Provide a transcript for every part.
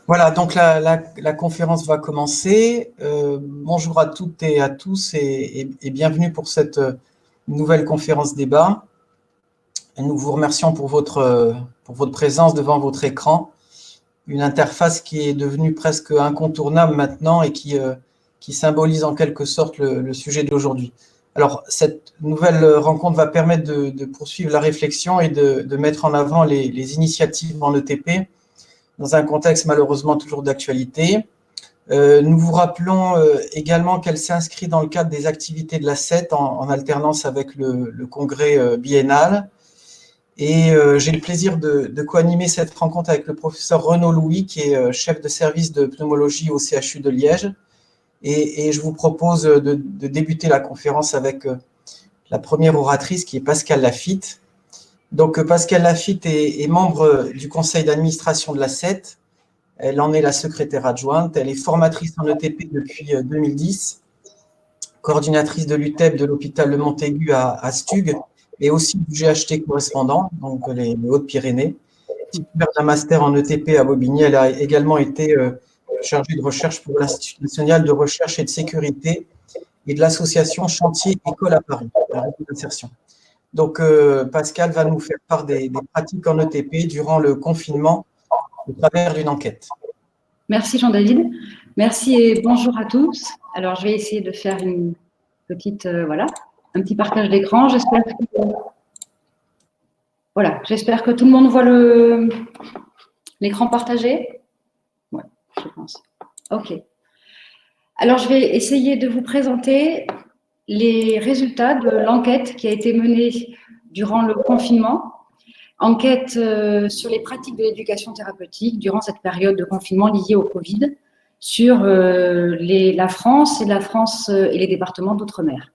Voilà, donc la conférence va commencer. Bonjour à toutes et à tous et bienvenue pour cette nouvelle conférence débat. Nous vous remercions pour votre présence devant votre écran, une interface qui est devenue presque incontournable maintenant et qui symbolise en quelque sorte le sujet d'aujourd'hui. Alors, cette nouvelle rencontre va permettre de poursuivre la réflexion et de mettre en avant les initiatives en ETP, dans un contexte malheureusement toujours d'actualité. Nous vous rappelons également qu'elle s'inscrit dans le cadre des activités de la CET en alternance avec le congrès biennal. Et j'ai le plaisir de co-animer cette rencontre avec le professeur Renaud Louis, qui est chef de service de pneumologie au CHU de Liège. Et je vous propose de débuter la conférence avec la première oratrice, qui est Pascale Lafitte. Donc, Pascale Lafitte est membre du conseil d'administration de la CET. Elle en est la secrétaire adjointe. Elle est formatrice en ETP depuis 2010, coordinatrice de l'UTEP de l'hôpital Le Montaigu à Stug et aussi du GHT correspondant, donc les Hautes-Pyrénées. Titulaire d'un master en ETP à Bobigny, elle a également été chargée de recherche pour l'Institut national de recherche et de sécurité et de l'association Chantier École à Paris, la réseau d'insertion. Donc, Pascale va nous faire part des pratiques en ETP durant le confinement au travers d'une enquête. Merci Jean-David. Merci et bonjour à tous. Alors, je vais essayer de faire une petite, un petit partage d'écran. J'espère que tout le monde voit l'écran partagé. Oui, je pense. OK. Alors, je vais essayer de vous présenter les résultats de l'enquête qui a été menée durant le confinement. Enquête sur les pratiques de l'éducation thérapeutique durant cette période de confinement liée au Covid sur la France et les départements d'outre-mer.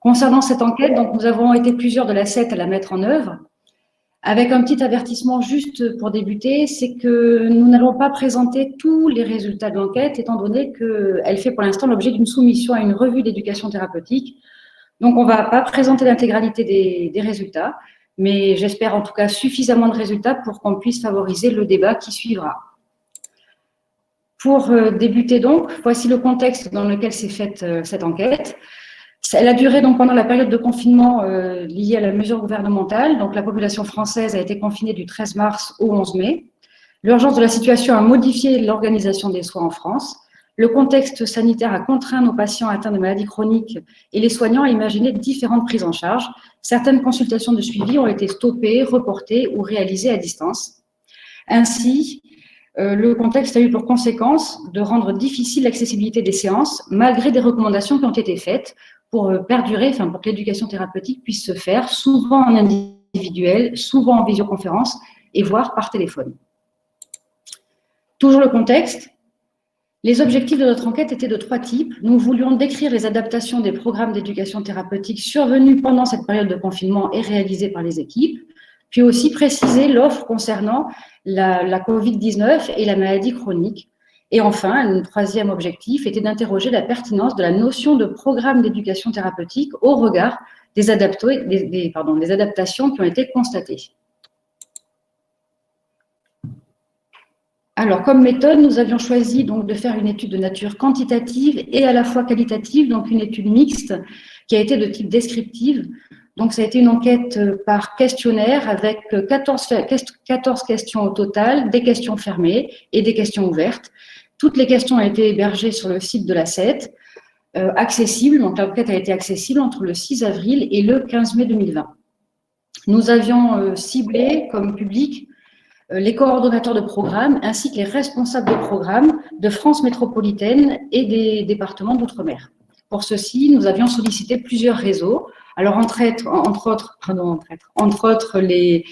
Concernant cette enquête, donc, nous avons été plusieurs de la CET à la mettre en œuvre. Avec un petit avertissement juste pour débuter, c'est que nous n'allons pas présenter tous les résultats de l'enquête, étant donné qu'elle fait pour l'instant l'objet d'une soumission à une revue d'éducation thérapeutique. Donc, on ne va pas présenter l'intégralité des résultats, mais j'espère en tout cas suffisamment de résultats pour qu'on puisse favoriser le débat qui suivra. Pour débuter donc, voici le contexte dans lequel s'est faite cette enquête. Elle a duré donc pendant la période de confinement liée à la mesure gouvernementale. Donc, la population française a été confinée du 13 mars au 11 mai. L'urgence de la situation a modifié l'organisation des soins en France. Le contexte sanitaire a contraint nos patients atteints de maladies chroniques et les soignants à imaginer différentes prises en charge. Certaines consultations de suivi ont été stoppées, reportées ou réalisées à distance. Ainsi, le contexte a eu pour conséquence de rendre difficile l'accessibilité des séances, malgré des recommandations qui ont été faites pour perdurer, pour que l'éducation thérapeutique puisse se faire, souvent en individuel, souvent en visioconférence et voire par téléphone. Toujours le contexte. Les objectifs de notre enquête étaient de 3 types. Nous voulions décrire les adaptations des programmes d'éducation thérapeutique survenus pendant cette période de confinement et réalisés par les équipes, puis aussi préciser l'offre concernant la Covid-19 et la maladie chronique. Et enfin, un 3e objectif était d'interroger la pertinence de la notion de programme d'éducation thérapeutique au regard des adaptations qui ont été constatées. Alors, comme méthode, nous avions choisi donc de faire une étude de nature quantitative et à la fois qualitative, donc une étude mixte qui a été de type descriptive. Donc, ça a été une enquête par questionnaire avec 14 questions au total, des questions fermées et des questions ouvertes. Toutes les questions ont été hébergées sur le site de la CET, accessible. Donc, l'enquête a été accessible entre le 6 avril et le 15 mai 2020. Nous avions ciblé comme public les coordonnateurs de programme ainsi que les responsables de programme de France métropolitaine et des départements d'outre-mer. Pour ceci, nous avions sollicité plusieurs réseaux. Alors, entre autres les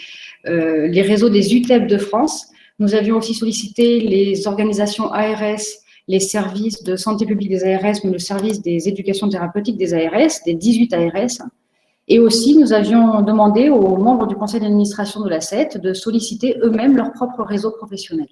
réseaux des UTEP de France. Nous avions aussi sollicité les organisations ARS, les services de santé publique des ARS, mais le service des éducations thérapeutiques des ARS, des 18 ARS. Et aussi, nous avions demandé aux membres du conseil d'administration de la CET de solliciter eux-mêmes leur propre réseau professionnel.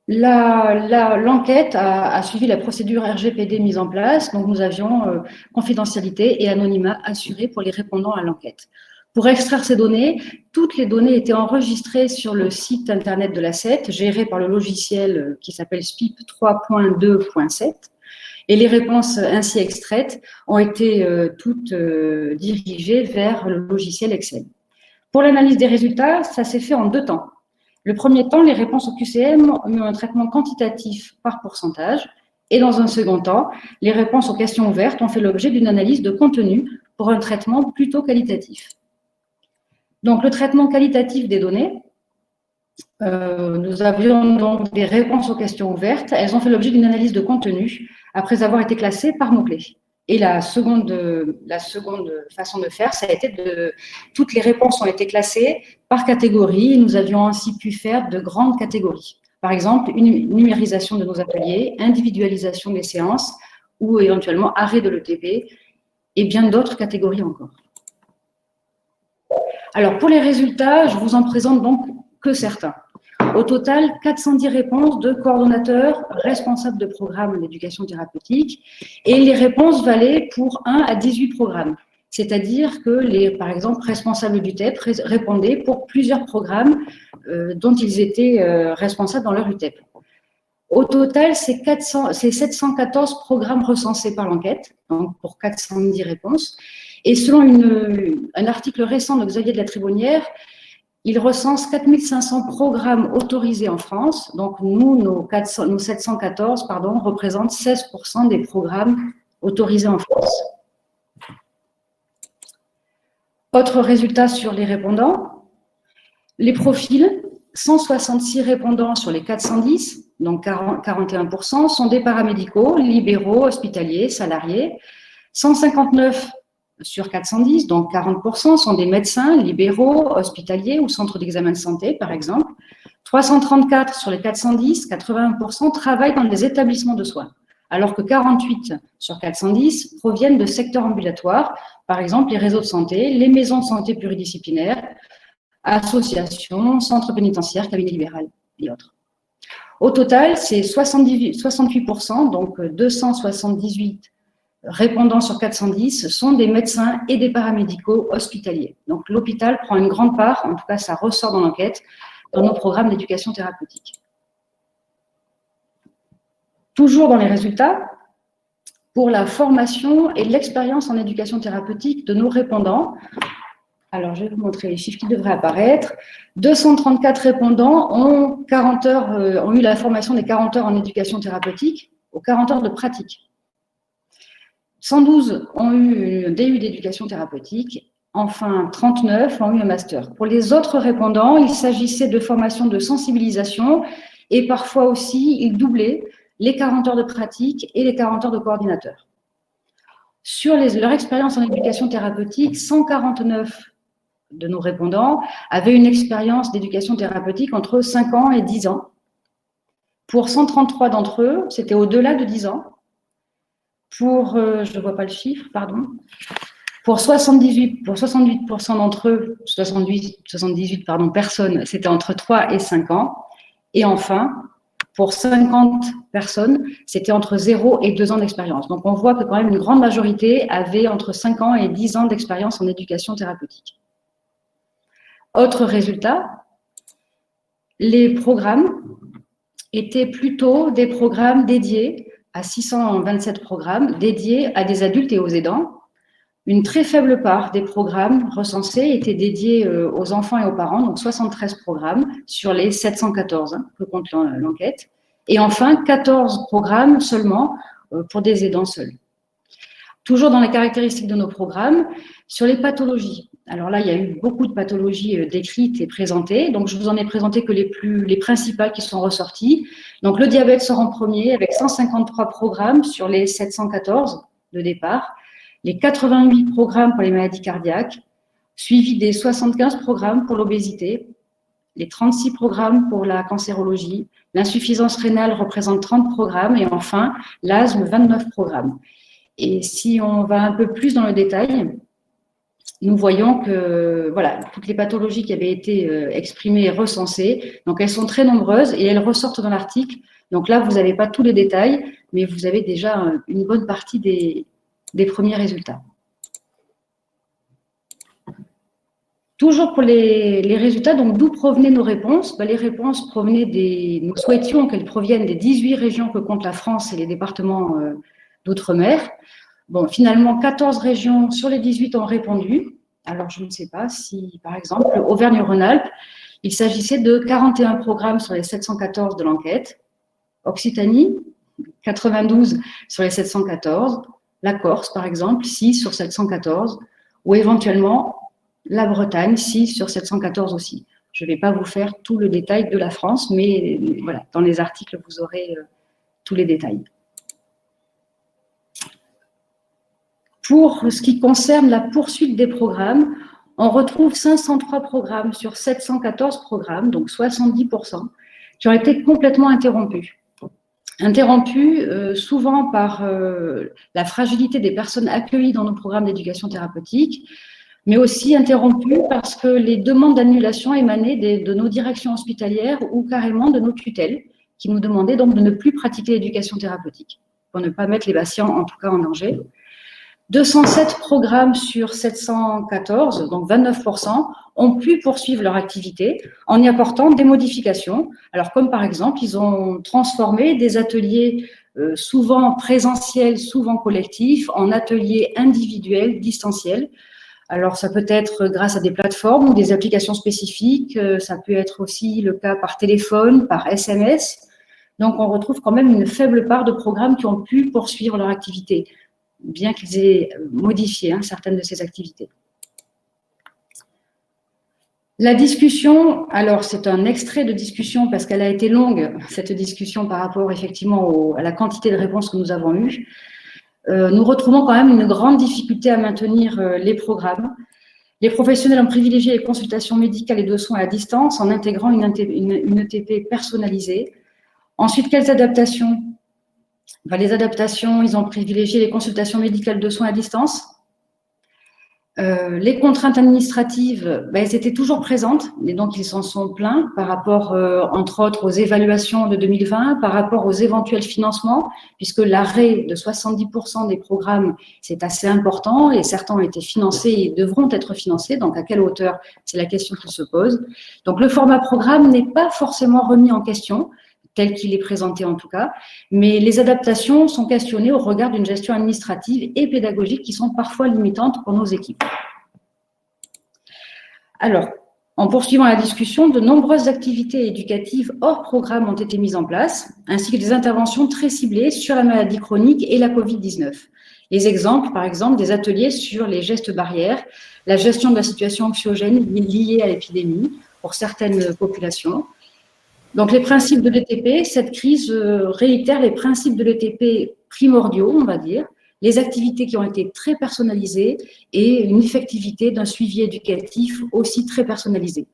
L'enquête a suivi la procédure RGPD mise en place, donc nous avions confidentialité et anonymat assurés pour les répondants à l'enquête. Pour extraire ces données, toutes les données étaient enregistrées sur le site internet de l'ACET, géré par le logiciel qui s'appelle SPIP 3.2.7. Et les réponses ainsi extraites ont été toutes dirigées vers le logiciel Excel. Pour l'analyse des résultats, ça s'est fait en 2 temps. Le premier temps, les réponses au QCM ont eu un traitement quantitatif par pourcentage. Et dans un second temps, les réponses aux questions ouvertes ont fait l'objet d'une analyse de contenu pour un traitement plutôt qualitatif. Donc, le traitement qualitatif des données, nous avions donc des réponses aux questions ouvertes. Elles ont fait l'objet d'une analyse de contenu après avoir été classées par mots-clés. Et la seconde façon de faire, ça a été toutes les réponses ont été classées par catégorie. Nous avions ainsi pu faire de grandes catégories. Par exemple, une numérisation de nos ateliers, individualisation des séances ou éventuellement arrêt de l'ETP et bien d'autres catégories encore. Alors, pour les résultats, je vous en présente donc que certains. Au total, 410 réponses de coordonnateurs responsables de programmes d'éducation thérapeutique et les réponses valaient pour 1 à 18 programmes. C'est-à-dire que par exemple, responsables du TEP répondaient pour plusieurs programmes dont ils étaient responsables dans leur UTEP. Au total, c'est 714 programmes recensés par l'enquête, donc pour 410 réponses. Et selon un article récent de Xavier de la Tribonnière, il recense 4500 programmes autorisés en France. Donc, nos 714 représentent 16% des programmes autorisés en France. Autre résultat sur les répondants, les profils, 166 répondants sur les 410, donc 41%, sont des paramédicaux, libéraux, hospitaliers, salariés. 159 sur 410, donc 40%, sont des médecins, libéraux, hospitaliers ou centres d'examen de santé, par exemple. 334 sur les 410, 81% travaillent dans des établissements de soins, alors que 48 sur 410 proviennent de secteurs ambulatoires, par exemple les réseaux de santé, les maisons de santé pluridisciplinaires, associations, centres pénitentiaires, cabinets libéraux et autres. Au total, c'est 68%, donc 278 répondants sur 410 sont des médecins et des paramédicaux hospitaliers. Donc l'hôpital prend une grande part, en tout cas ça ressort dans l'enquête, dans nos programmes d'éducation thérapeutique. Toujours dans les résultats, pour la formation et l'expérience en éducation thérapeutique de nos répondants, alors je vais vous montrer les chiffres qui devraient apparaître. 234 répondants ont eu la formation des 40 heures en éducation thérapeutique aux 40 heures de pratique. 112 ont eu un DU d'éducation thérapeutique, enfin 39 ont eu un master. Pour les autres répondants, il s'agissait de formations de sensibilisation et parfois aussi, ils doublaient les 40 heures de pratique et les 40 heures de coordinateur. Sur leur expérience en éducation thérapeutique, 149 de nos répondants avaient une expérience d'éducation thérapeutique entre 5 ans et 10 ans. Pour 133 d'entre eux, c'était au-delà de 10 ans. Pour, je ne vois pas le chiffre, pardon. Pour 68% d'entre eux, 78 personnes, c'était entre 3 et 5 ans. Et enfin, pour 50 personnes, c'était entre 0 et 2 ans d'expérience. Donc, on voit que quand même une grande majorité avait entre 5 ans et 10 ans d'expérience en éducation thérapeutique. Autre résultat, les programmes étaient plutôt des programmes dédiés à 627 programmes dédiés à des adultes et aux aidants. Une très faible part des programmes recensés étaient dédiés aux enfants et aux parents, donc 73 programmes sur les 714 que compte l'enquête. Et enfin, 14 programmes seulement pour des aidants seuls. Toujours dans les caractéristiques de nos programmes, sur les pathologies. Alors là, il y a eu beaucoup de pathologies décrites et présentées. Donc, je vous en ai présenté que les principales qui sont ressorties. Donc, le diabète sort en premier avec 153 programmes sur les 714 de départ. Les 88 programmes pour les maladies cardiaques, suivis des 75 programmes pour l'obésité, les 36 programmes pour la cancérologie, l'insuffisance rénale représente 30 programmes et enfin, l'asthme, 29 programmes. Et si on va un peu plus dans le détail, nous voyons que voilà, toutes les pathologies qui avaient été exprimées et recensées, donc elles sont très nombreuses et elles ressortent dans l'article. Donc là, vous n'avez pas tous les détails, mais vous avez déjà une bonne partie des premiers résultats. Toujours pour les résultats, donc d'où provenaient nos réponses? Les réponses provenaient nous souhaitions qu'elles proviennent des 18 régions que compte la France et les départements d'outre-mer. Bon, finalement, 14 régions sur les 18 ont répondu. Alors, je ne sais pas si, par exemple, Auvergne-Rhône-Alpes, il s'agissait de 41 programmes sur les 714 de l'enquête. Occitanie, 92 sur les 714. La Corse, par exemple, 6 sur 714. Ou éventuellement, la Bretagne, 6 sur 714 aussi. Je ne vais pas vous faire tout le détail de la France, mais voilà, dans les articles, vous aurez tous les détails. Pour ce qui concerne la poursuite des programmes, on retrouve 503 programmes sur 714 programmes, donc 70%, qui ont été complètement interrompus. Interrompus souvent par la fragilité des personnes accueillies dans nos programmes d'éducation thérapeutique, mais aussi interrompus parce que les demandes d'annulation émanaient de nos directions hospitalières ou carrément de nos tutelles, qui nous demandaient donc de ne plus pratiquer l'éducation thérapeutique, pour ne pas mettre les patients, en tout cas, en danger. 207 programmes sur 714, donc 29%, ont pu poursuivre leur activité en y apportant des modifications. Alors, comme par exemple, ils ont transformé des ateliers souvent présentiels, souvent collectifs, en ateliers individuels, distanciels. Alors, ça peut être grâce à des plateformes ou des applications spécifiques. Ça peut être aussi le cas par téléphone, par SMS. Donc, on retrouve quand même une faible part de programmes qui ont pu poursuivre leur activité, bien qu'ils aient modifié certaines de ces activités. La discussion, alors c'est un extrait de discussion parce qu'elle a été longue, cette discussion par rapport effectivement à la quantité de réponses que nous avons eues. Nous retrouvons quand même une grande difficulté à maintenir les programmes. Les professionnels ont privilégié les consultations médicales et de soins à distance en intégrant une ETP personnalisée. Ensuite, quelles adaptations? Les adaptations, ils ont privilégié les consultations médicales de soins à distance. Les contraintes administratives, elles étaient toujours présentes, mais donc ils s'en sont plaints par rapport, entre autres, aux évaluations de 2020, par rapport aux éventuels financements, puisque l'arrêt de 70% des programmes, c'est assez important, et certains ont été financés et devront être financés, donc à quelle hauteur, c'est la question qui se pose. Donc le format programme n'est pas forcément remis en question, tel qu'il est présenté en tout cas, mais les adaptations sont questionnées au regard d'une gestion administrative et pédagogique qui sont parfois limitantes pour nos équipes. Alors, en poursuivant la discussion, de nombreuses activités éducatives hors programme ont été mises en place, ainsi que des interventions très ciblées sur la maladie chronique et la Covid-19. Les exemples, par exemple, des ateliers sur les gestes barrières, la gestion de la situation anxiogène liée à l'épidémie pour certaines populations. Donc, les principes de l'ETP, cette crise réitère les principes de l'ETP primordiaux, on va dire, les activités qui ont été très personnalisées et une effectivité d'un suivi éducatif aussi très personnalisé.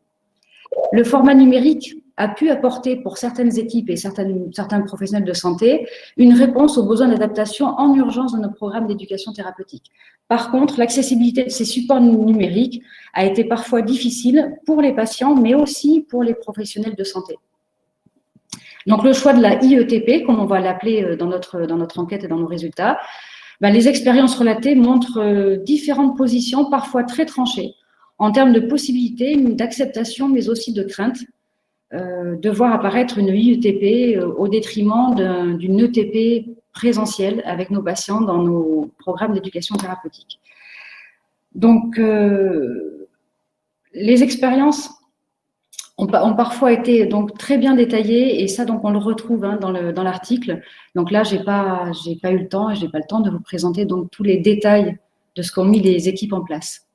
Le format numérique a pu apporter pour certaines équipes et certains professionnels de santé une réponse aux besoins d'adaptation en urgence de nos programmes d'éducation thérapeutique. Par contre, l'accessibilité de ces supports numériques a été parfois difficile pour les patients, mais aussi pour les professionnels de santé. Donc, le choix de la IETP, comme on va l'appeler dans notre enquête et dans nos résultats, les expériences relatées montrent différentes positions, parfois très tranchées, en termes de possibilités, d'acceptation, mais aussi de crainte de voir apparaître une IETP au détriment d'une ETP présentielle avec nos patients dans nos programmes d'éducation thérapeutique. Donc, les expériences ont parfois été donc très bien détaillés et ça donc on le retrouve dans l'article. Donc là j'ai pas eu le temps et j'ai pas le temps de vous présenter donc tous les détails de ce qu'ont mis les équipes en place.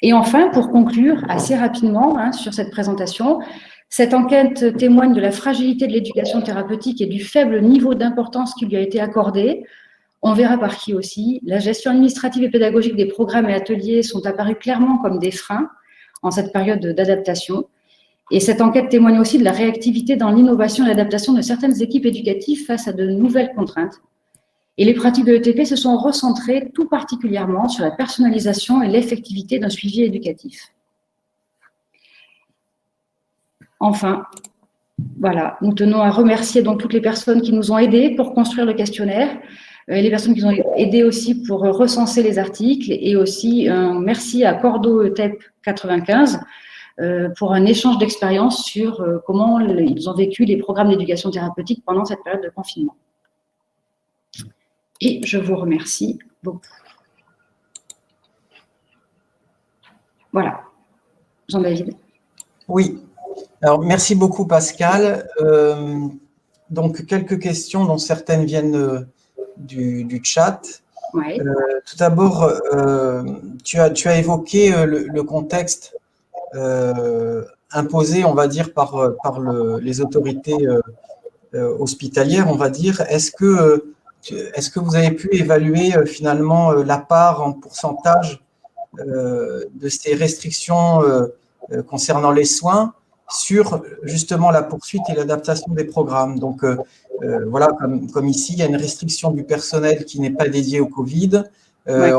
Et enfin, pour conclure assez rapidement sur cette présentation, cette enquête témoigne de la fragilité de l'éducation thérapeutique et du faible niveau d'importance qui lui a été accordé. On verra par qui aussi. La gestion administrative et pédagogique des programmes et ateliers sont apparus clairement comme des freins en cette période d'adaptation. Et cette enquête témoigne aussi de la réactivité dans l'innovation et l'adaptation de certaines équipes éducatives face à de nouvelles contraintes. Et les pratiques de l'ETP se sont recentrées tout particulièrement sur la personnalisation et l'effectivité d'un suivi éducatif. Enfin, voilà, nous tenons à remercier donc toutes les personnes qui nous ont aidés pour construire le questionnaire. et les personnes qui nous ont aidé aussi pour recenser les articles, et aussi un merci à Cordo TEP 95 pour un échange d'expériences sur comment ils ont vécu les programmes d'éducation thérapeutique pendant cette période de confinement. Et je vous remercie beaucoup. Voilà. Jean-David. Oui. Alors, merci beaucoup, Pascal. Donc, quelques questions, dont certaines viennent du chat. Ouais. Tout d'abord, tu as évoqué le contexte imposé, on va dire, par les autorités hospitalières, on va dire. Est-ce que vous avez pu évaluer finalement la part en pourcentage de ces restrictions concernant les soins sur justement la poursuite et l'adaptation des programmes? Donc, voilà, comme ici, il y a une restriction du personnel qui n'est pas dédié au Covid. Ouais.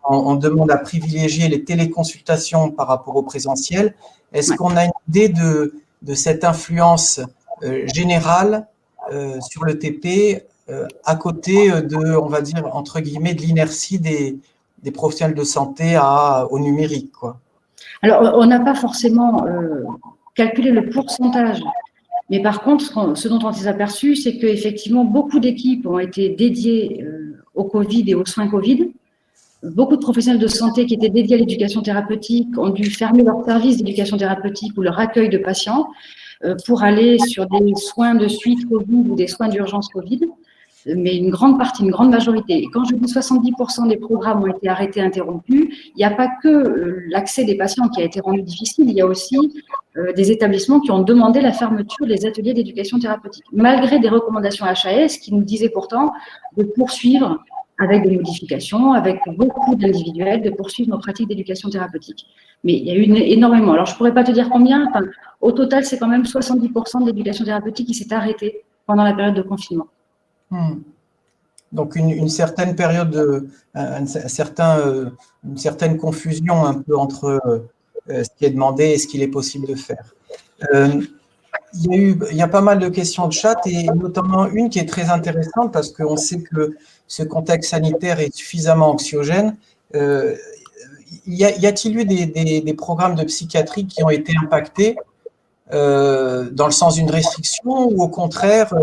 On demande à privilégier les téléconsultations par rapport au présentiel. Est-ce qu'on a une idée de cette influence générale sur le TP à côté de, on va dire, entre guillemets, de l'inertie des professionnels de santé au numérique, quoi? Alors, on n'a pas forcément calculé le pourcentage. Mais par contre, ce dont on s'est aperçu, c'est qu'effectivement, beaucoup d'équipes ont été dédiées au Covid et aux soins Covid. Beaucoup de professionnels de santé qui étaient dédiés à l'éducation thérapeutique ont dû fermer leur service d'éducation thérapeutique ou leur accueil de patients pour aller sur des soins de suite Covid ou des soins d'urgence Covid. Mais une grande partie, une grande majorité. Et quand je dis 70% des programmes ont été arrêtés, interrompus, il n'y a pas que l'accès des patients qui a été rendu difficile, il y a aussi des établissements qui ont demandé la fermeture des ateliers d'éducation thérapeutique, malgré des recommandations HAS qui nous disaient pourtant de poursuivre avec des modifications, avec beaucoup d'individuels, de poursuivre nos pratiques d'éducation thérapeutique. Mais il y a eu énormément. Alors, je ne pourrais pas te dire combien. Enfin, au total, c'est quand même 70% de l'éducation thérapeutique qui s'est arrêtée pendant la période de confinement. Donc, une certaine période, une certaine confusion un peu entre ce qui est demandé et ce qu'il est possible de faire. Il y a pas mal de questions de chat et notamment une qui est très intéressante parce qu'on sait que ce contexte sanitaire est suffisamment anxiogène. Y a-t-il eu des programmes de psychiatrie qui ont été impactés dans le sens d'une restriction ou au contraire,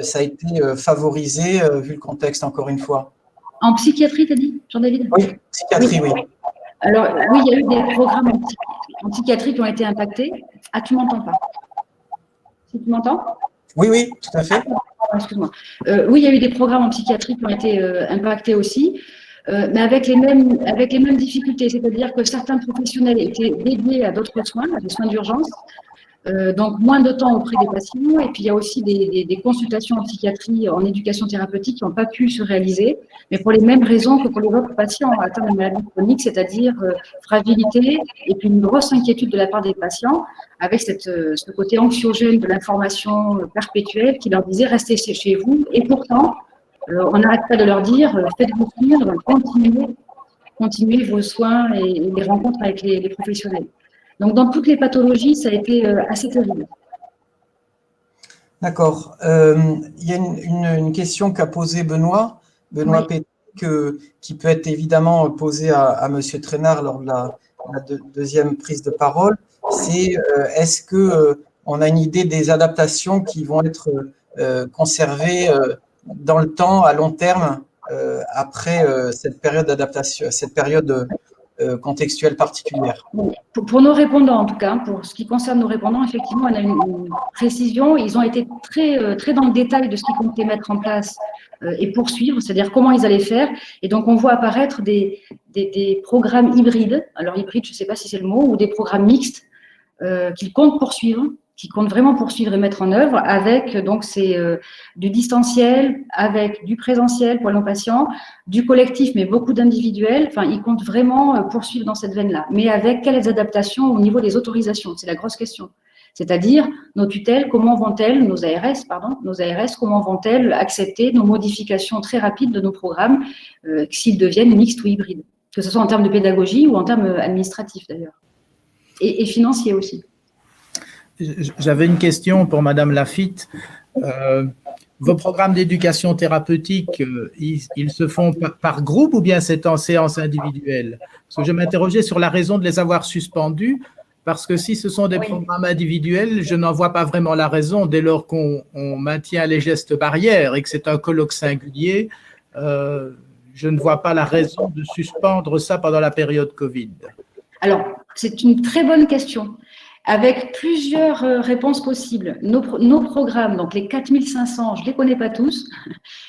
ça a été favorisé vu le contexte, encore une fois? En psychiatrie, tu as dit, Jean-David? Oui, psychiatrie, oui. Alors, oui, il y a eu des programmes en psychiatrie qui ont été impactés. Ah, tu ne m'entends pas? Si tu m'entends? Oui, tout à fait. Excuse-moi. Oui, il y a eu des programmes en psychiatrie qui ont été impactés aussi, mais avec les mêmes difficultés, c'est-à-dire que certains professionnels étaient dédiés à d'autres soins, à des soins d'urgence, donc moins de temps auprès des patients, et puis il y a aussi des consultations en psychiatrie, en éducation thérapeutique qui n'ont pas pu se réaliser, mais pour les mêmes raisons que pour les autres patients atteints de maladies chroniques, c'est-à-dire fragilité et puis une grosse inquiétude de la part des patients, avec ce côté anxiogène de l'information perpétuelle qui leur disait restez chez vous, et pourtant on n'arrête pas de leur dire faites-vous suivre, continuez vos soins et les rencontres avec les professionnels. Donc, dans toutes les pathologies, ça a été assez terrible. D'accord. Il y a une question qu'a posée Benoît Pétry, qui peut être évidemment posée à M. Traînard lors de la deuxième prise de parole. C'est est-ce qu'on a une idée des adaptations qui vont être conservées dans le temps, à long terme, après cette période d'adaptation, cette période contextuelle particulière? Pour nos répondants, en tout cas, pour ce qui concerne nos répondants, effectivement, on a une précision. Ils ont été très dans le détail de ce qu'ils comptaient mettre en place et poursuivre, c'est-à-dire comment ils allaient faire. Et donc, on voit apparaître des programmes hybrides. Alors, hybrides, je ne sais pas si c'est le mot, ou des programmes mixtes qu'ils comptent poursuivre, qui comptent vraiment poursuivre et mettre en œuvre avec, donc, c'est du distanciel, avec du présentiel pour nos patients, du collectif, mais beaucoup d'individuels. Enfin, ils comptent vraiment poursuivre dans cette veine-là. Mais avec quelles adaptations au niveau des autorisations? C'est la grosse question. C'est-à-dire, nos tutelles, comment vont-elles, nos ARS, comment vont-elles accepter nos modifications très rapides de nos programmes s'ils deviennent mixtes ou hybrides, que ce soit en termes de pédagogie ou en termes administratifs d'ailleurs, et financiers aussi. J'avais une question pour Madame Lafitte. Vos programmes d'éducation thérapeutique, ils se font par groupe ou bien c'est en séance individuelle? Parce que je m'interrogeais sur la raison de les avoir suspendus, parce que si ce sont des programmes individuels, je n'en vois pas vraiment la raison dès lors qu'on maintient les gestes barrières et que c'est un colloque singulier. Je ne vois pas la raison de suspendre ça pendant la période Covid. Alors, c'est une très bonne question, avec plusieurs réponses possibles. Nos programmes, donc les 4500, je ne les connais pas tous,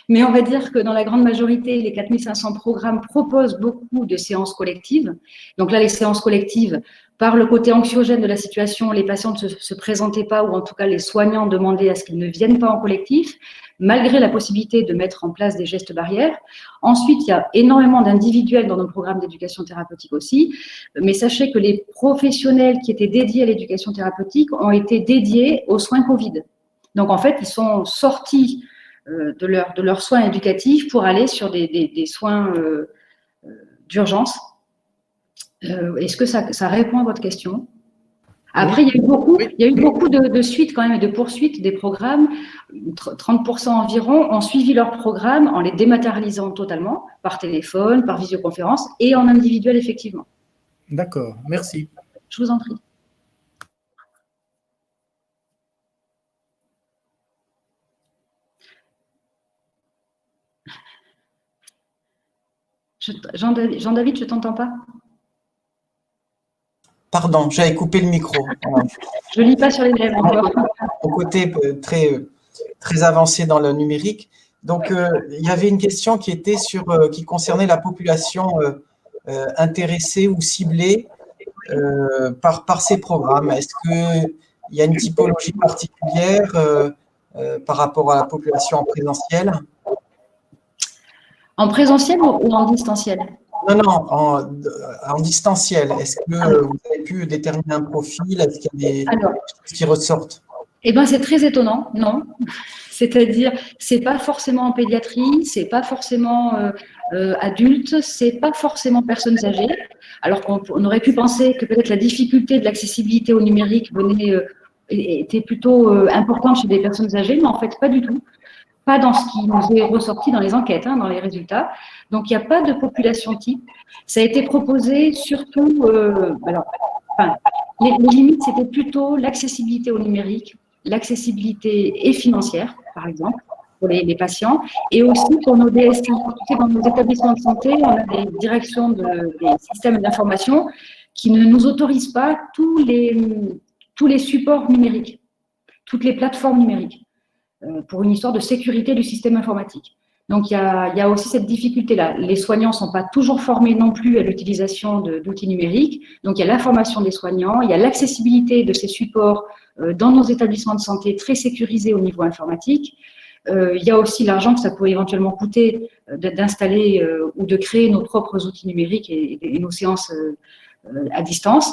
mais on va dire que dans la grande majorité, les 4500 programmes proposent beaucoup de séances collectives. Donc là, les séances collectives, par le côté anxiogène de la situation, les patients ne se présentaient pas, ou en tout cas les soignants demandaient à ce qu'ils ne viennent pas en collectif, malgré la possibilité de mettre en place des gestes barrières. Ensuite, il y a énormément d'individuels dans nos programmes d'éducation thérapeutique aussi, mais sachez que les professionnels qui étaient dédiés à l'éducation thérapeutique ont été dédiés aux soins Covid. Donc en fait, ils sont sortis de leurs soins éducatifs pour aller sur des soins d'urgence. Est-ce que ça répond à votre question? Après, il y a eu beaucoup de suites quand même et de poursuites des programmes. 30% environ ont suivi leur programme en les dématérialisant totalement, par téléphone, par visioconférence et en individuel, effectivement. D'accord, merci. Je vous en prie. Jean-David, je ne t'entends pas. Pardon, j'avais coupé le micro. Je ne lis pas sur les lèvres encore. Mon côté très avancé dans le numérique. Donc, il y avait une question qui était qui concernait la population intéressée ou ciblée par ces programmes. Est-ce qu'il y a une typologie particulière par rapport à la population en présentiel? En présentiel ou en distanciel? Non, en distanciel. Est-ce que vous avez pu déterminer un profil? Est-ce qu'il y a des choses qui ressortent? Eh bien, c'est très étonnant, non. C'est-à-dire, c'est pas forcément en pédiatrie, c'est pas forcément adulte, c'est pas forcément personnes âgées. Alors qu'on aurait pu penser que peut-être la difficulté de l'accessibilité au numérique était plutôt importante chez des personnes âgées, mais en fait, pas du tout. Pas dans ce qui nous est ressorti dans les enquêtes, dans les résultats. Donc, il n'y a pas de population type. Ça a été proposé surtout, les limites, c'était plutôt l'accessibilité au numérique, l'accessibilité et financière, par exemple, pour les patients, et aussi pour nos DSI. Dans nos établissements de santé, on a des directions des systèmes d'information qui ne nous autorisent pas tous les supports numériques, toutes les plateformes numériques, pour une histoire de sécurité du système informatique. Donc, il y a aussi cette difficulté-là. Les soignants ne sont pas toujours formés non plus à l'utilisation d'outils numériques. Donc, il y a la formation des soignants, il y a l'accessibilité de ces supports dans nos établissements de santé très sécurisés au niveau informatique. Il y a aussi l'argent que ça pourrait éventuellement coûter d'installer ou de créer nos propres outils numériques et nos séances à distance.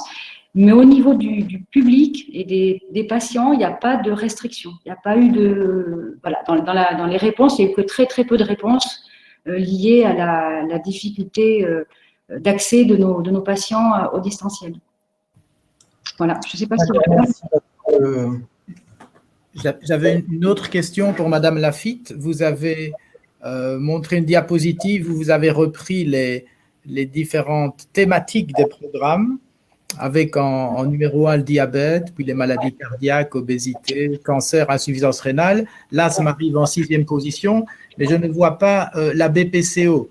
Mais au niveau du public et des patients, il n'y a pas de restriction. Il n'y a pas eu de… Voilà, dans les réponses, il n'y a eu que très, très peu de réponses liées à la difficulté d'accès de nos patients au distanciel. Voilà, je ne sais pas si… J'avais une autre question pour Madame Lafitte. Vous avez montré une diapositive où vous avez repris les différentes thématiques des programmes, avec en numéro 1 le diabète, puis les maladies cardiaques, obésité, cancer, insuffisance rénale. L'asthme arrive en 6e position, mais je ne vois pas la BPCO,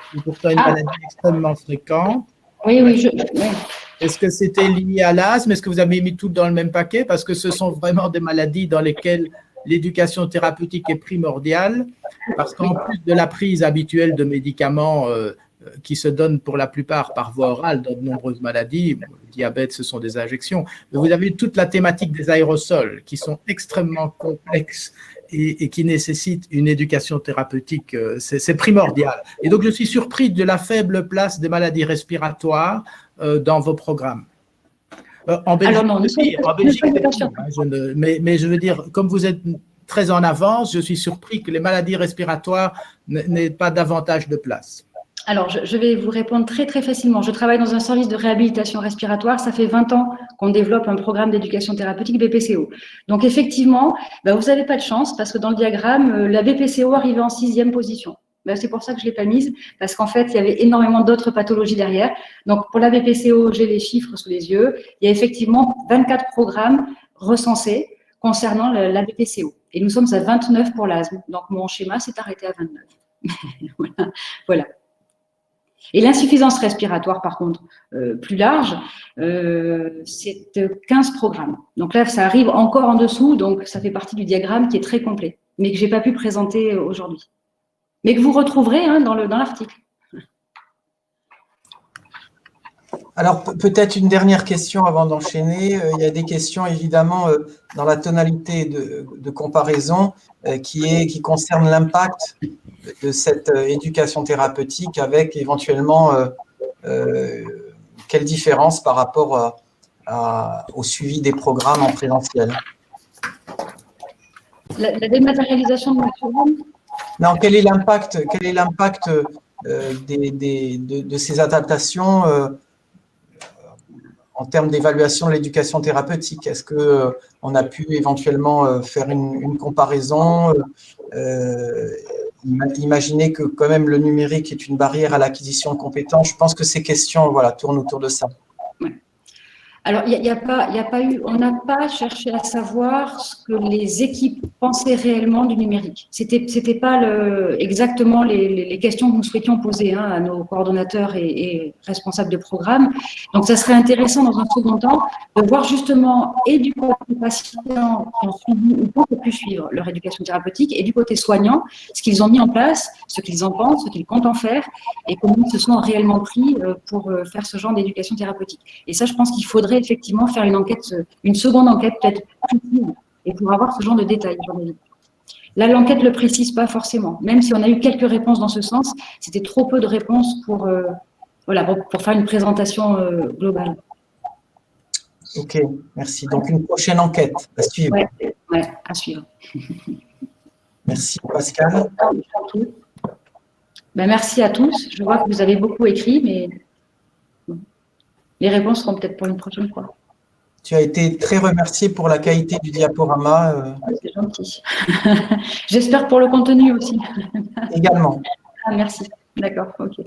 qui est pourtant une maladie extrêmement fréquente. Oui. Est-ce que c'était lié à l'asthme? Est-ce que vous avez mis tout dans le même paquet? Parce que ce sont vraiment des maladies dans lesquelles l'éducation thérapeutique est primordiale, parce qu'en plus de la prise habituelle de médicaments qui se donnent pour la plupart par voie orale dans de nombreuses maladies, le diabète, ce sont des injections, mais vous avez toute la thématique des aérosols qui sont extrêmement complexes et qui nécessitent une éducation thérapeutique, c'est primordial. Et donc, je suis surpris de la faible place des maladies respiratoires dans vos programmes. En Belgique, mais je veux dire, comme vous êtes très en avance, je suis surpris que les maladies respiratoires n'aient pas davantage de place. Alors, je vais vous répondre très, très facilement. Je travaille dans un service de réhabilitation respiratoire. Ça fait 20 ans qu'on développe un programme d'éducation thérapeutique BPCO. Donc, effectivement, ben, vous n'avez pas de chance parce que dans le diagramme, la BPCO arrivait en 6e position. Ben, c'est pour ça que je ne l'ai pas mise, parce qu'en fait, il y avait énormément d'autres pathologies derrière. Donc, pour la BPCO, j'ai les chiffres sous les yeux. Il y a effectivement 24 programmes recensés concernant la BPCO. Et nous sommes à 29 pour l'asthme. Donc, mon schéma s'est arrêté à 29. Voilà. Et l'insuffisance respiratoire, par contre, plus large, c'est 15 programmes. Donc là, ça arrive encore en dessous, donc ça fait partie du diagramme qui est très complet, mais que je n'ai pas pu présenter aujourd'hui. Mais que vous retrouverez dans l'article. Alors, peut-être une dernière question avant d'enchaîner. Il y a des questions, évidemment, dans la tonalité de comparaison qui concerne l'impact de cette éducation thérapeutique avec éventuellement quelle différence par rapport au suivi des programmes en présentiel. La dématérialisation de notre programme ? Non, quel est l'impact de ces adaptations en termes d'évaluation de l'éducation thérapeutique? Est-ce qu'on a pu éventuellement faire une comparaison, imaginer que quand même le numérique est une barrière à l'acquisition de compétences? Je pense que ces questions tournent autour de ça. Ouais. Alors, on n'a pas cherché à savoir ce que les équipes pensaient réellement du numérique. C'était pas exactement les questions que nous souhaitions poser à nos coordonnateurs et responsables de programme. Donc, ça serait intéressant dans un second temps de voir justement et du côté patient qui ont suivi ou pas pu suivre leur éducation thérapeutique et du côté soignant, ce qu'ils ont mis en place, ce qu'ils en pensent, ce qu'ils comptent en faire et comment ils se sont réellement pris pour faire ce genre d'éducation thérapeutique. Et ça, je pense qu'il faudrait effectivement faire une seconde enquête peut-être précise et pour avoir ce genre de détails. Là, l'enquête ne le précise pas forcément. Même si on a eu quelques réponses dans ce sens, c'était trop peu de réponses pour faire une présentation globale. Ok, merci. Donc, une prochaine enquête à suivre. Oui, à suivre. Merci, Pascal. Merci à tous. Je vois que vous avez beaucoup écrit, mais les réponses seront peut-être pour une prochaine fois. Tu as été très remercié pour la qualité du diaporama. C'est gentil. J'espère pour le contenu aussi. Également. Ah, merci. D'accord, ok.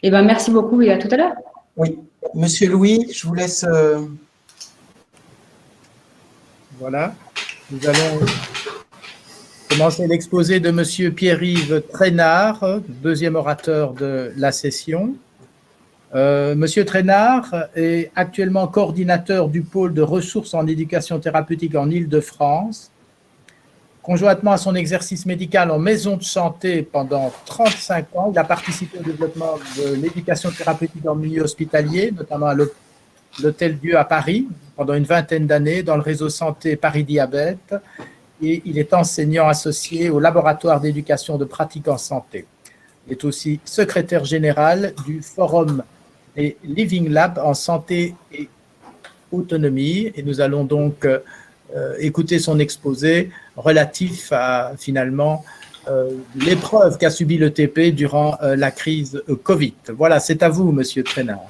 Eh bien, merci beaucoup et à tout à l'heure. Oui. Monsieur Louis, je vous laisse… Voilà. Nous allons commencer l'exposé de Monsieur Pierre-Yves Traînard, deuxième orateur de la session. Monsieur Traînard est actuellement coordinateur du pôle de ressources en éducation thérapeutique en Île-de-France. Conjointement à son exercice médical en maison de santé pendant 35 ans, il a participé au développement de l'éducation thérapeutique en milieu hospitalier, notamment à l'Hôtel Dieu à Paris, pendant une vingtaine d'années, dans le réseau santé Paris Diabète, et il est enseignant associé au laboratoire d'éducation de pratique en santé. Il est aussi secrétaire général du Forum et Living Lab en santé et autonomie, et nous allons donc écouter son exposé relatif à finalement l'épreuve qu'a subi le TP durant la crise Covid. Voilà, c'est à vous, Monsieur Traînard.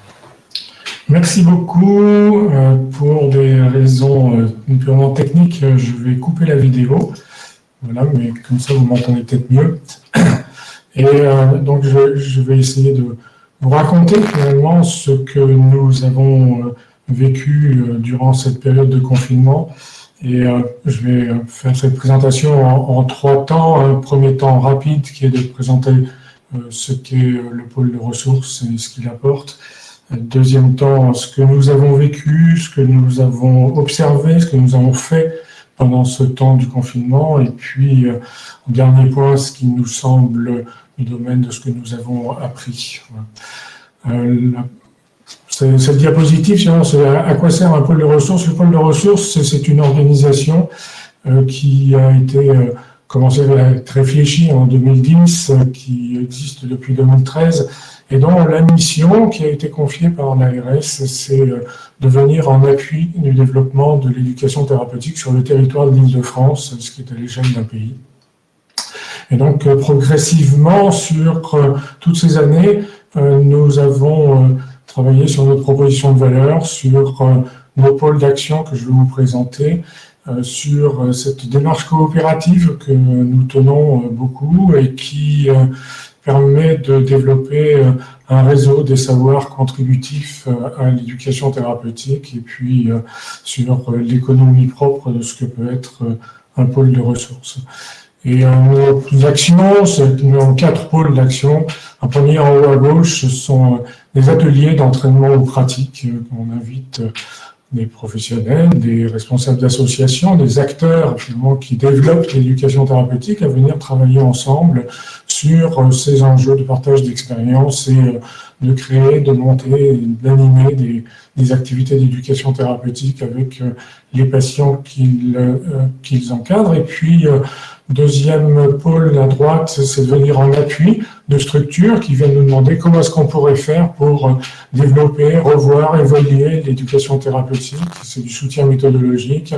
Merci beaucoup. Pour des raisons purement techniques, je vais couper la vidéo. Voilà, mais comme ça, vous m'entendez peut-être mieux. Et donc, je vais essayer de vous raconter finalement ce que nous avons vécu durant cette période de confinement. Et je vais faire cette présentation en 3 temps. Un premier temps rapide qui est de présenter ce qu'est le pôle de ressources et ce qu'il apporte. Deuxième temps, ce que nous avons vécu, ce que nous avons observé, ce que nous avons fait pendant ce temps du confinement. Et puis, au dernier point, ce qui nous semble du domaine de ce que nous avons appris. Cette diapositive, c'est à quoi sert un pôle de ressources. Le pôle de ressources, c'est une organisation qui a été commencé à être réfléchie en 2010, qui existe depuis 2013, et dont la mission qui a été confiée par l'ARS, c'est de venir en appui du développement de l'éducation thérapeutique sur le territoire de l'Île-de-France, ce qui est à l'échelle d'un pays. Et donc, progressivement, sur toutes ces années, nous avons travaillé sur notre proposition de valeur, sur nos pôles d'action que je vais vous présenter, sur cette démarche coopérative que nous tenons beaucoup et qui permet de développer un réseau des savoirs contributifs à l'éducation thérapeutique et puis sur l'économie propre de ce que peut être un pôle de ressources. Et nos actions, nous avons 4 pôles d'action. Un premier en haut à gauche, ce sont des ateliers d'entraînement aux pratiques. On invite des professionnels, des responsables d'associations, des acteurs finalement qui développent l'éducation thérapeutique à venir travailler ensemble sur ces enjeux de partage d'expériences et de créer, de monter, d'animer des activités d'éducation thérapeutique avec les patients qu'ils encadrent. Et puis, deuxième pôle à droite, c'est de venir en appui de structures qui viennent nous demander comment est-ce qu'on pourrait faire pour développer, revoir, évaluer l'éducation thérapeutique. C'est du soutien méthodologique.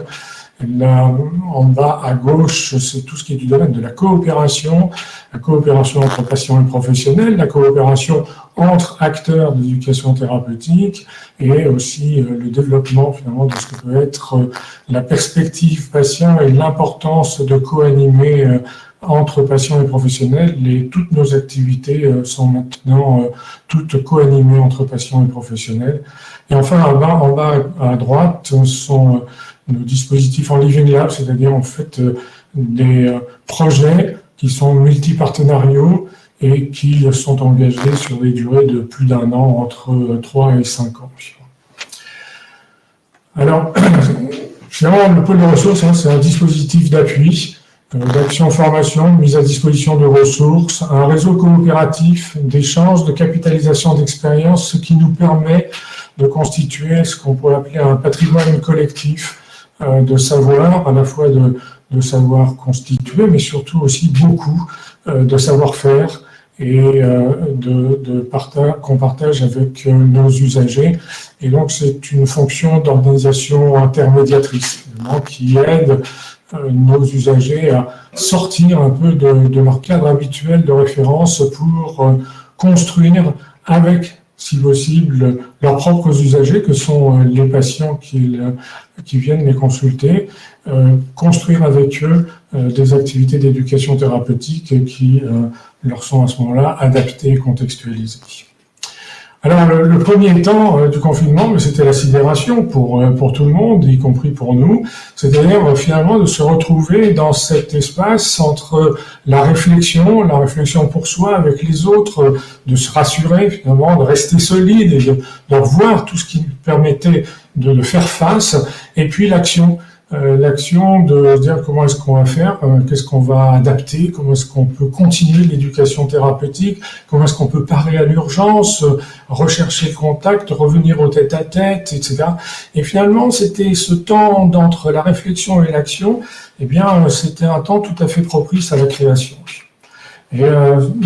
Là, en bas à gauche, c'est tout ce qui est du domaine de la coopération entre patients et professionnels, la coopération entre acteurs de l'éducation thérapeutique et aussi le développement finalement de ce que peut être la perspective patient et l'importance de co-animer entre patients et professionnels. Toutes nos activités sont maintenant toutes co-animées entre patients et professionnels. Et enfin, en bas à droite, sont nos dispositifs en Living Lab, c'est-à-dire en fait des projets qui sont multipartenariaux et qui sont engagés sur des durées de plus d'1 an, entre 3 et 5 ans. Alors, finalement, le pôle de ressources, c'est un dispositif d'appui, d'action-formation, de mise à disposition de ressources, un réseau coopératif d'échange, de capitalisation d'expérience, ce qui nous permet de constituer ce qu'on pourrait appeler un patrimoine collectif de savoir, à la fois de savoir constitué, mais surtout aussi beaucoup de savoir-faire et qu'on partage avec nos usagers. Et donc, c'est une fonction d'organisation intermédiatrice qui aide nos usagers à sortir un peu de leur cadre habituel de référence pour construire avec, si possible, leurs propres usagers, que sont les patients qui viennent les consulter, construire avec eux des activités d'éducation thérapeutique qui leur sont à ce moment-là adaptées et contextualisées. Alors, le premier temps du confinement, c'était la sidération pour tout le monde, y compris pour nous. C'est-à-dire, finalement, de se retrouver dans cet espace entre la réflexion pour soi avec les autres, de se rassurer, finalement, de rester solide et de revoir tout ce qui nous permettait de faire face, et puis l'action. L'action de dire comment est-ce qu'on va faire, qu'est-ce qu'on va adapter, comment est-ce qu'on peut continuer l'éducation thérapeutique, comment est-ce qu'on peut parer à l'urgence, rechercher le contact, revenir au tête-à-tête, etc. Et finalement, c'était ce temps d'entre la réflexion et l'action, eh bien, c'était un temps tout à fait propice à la création. Et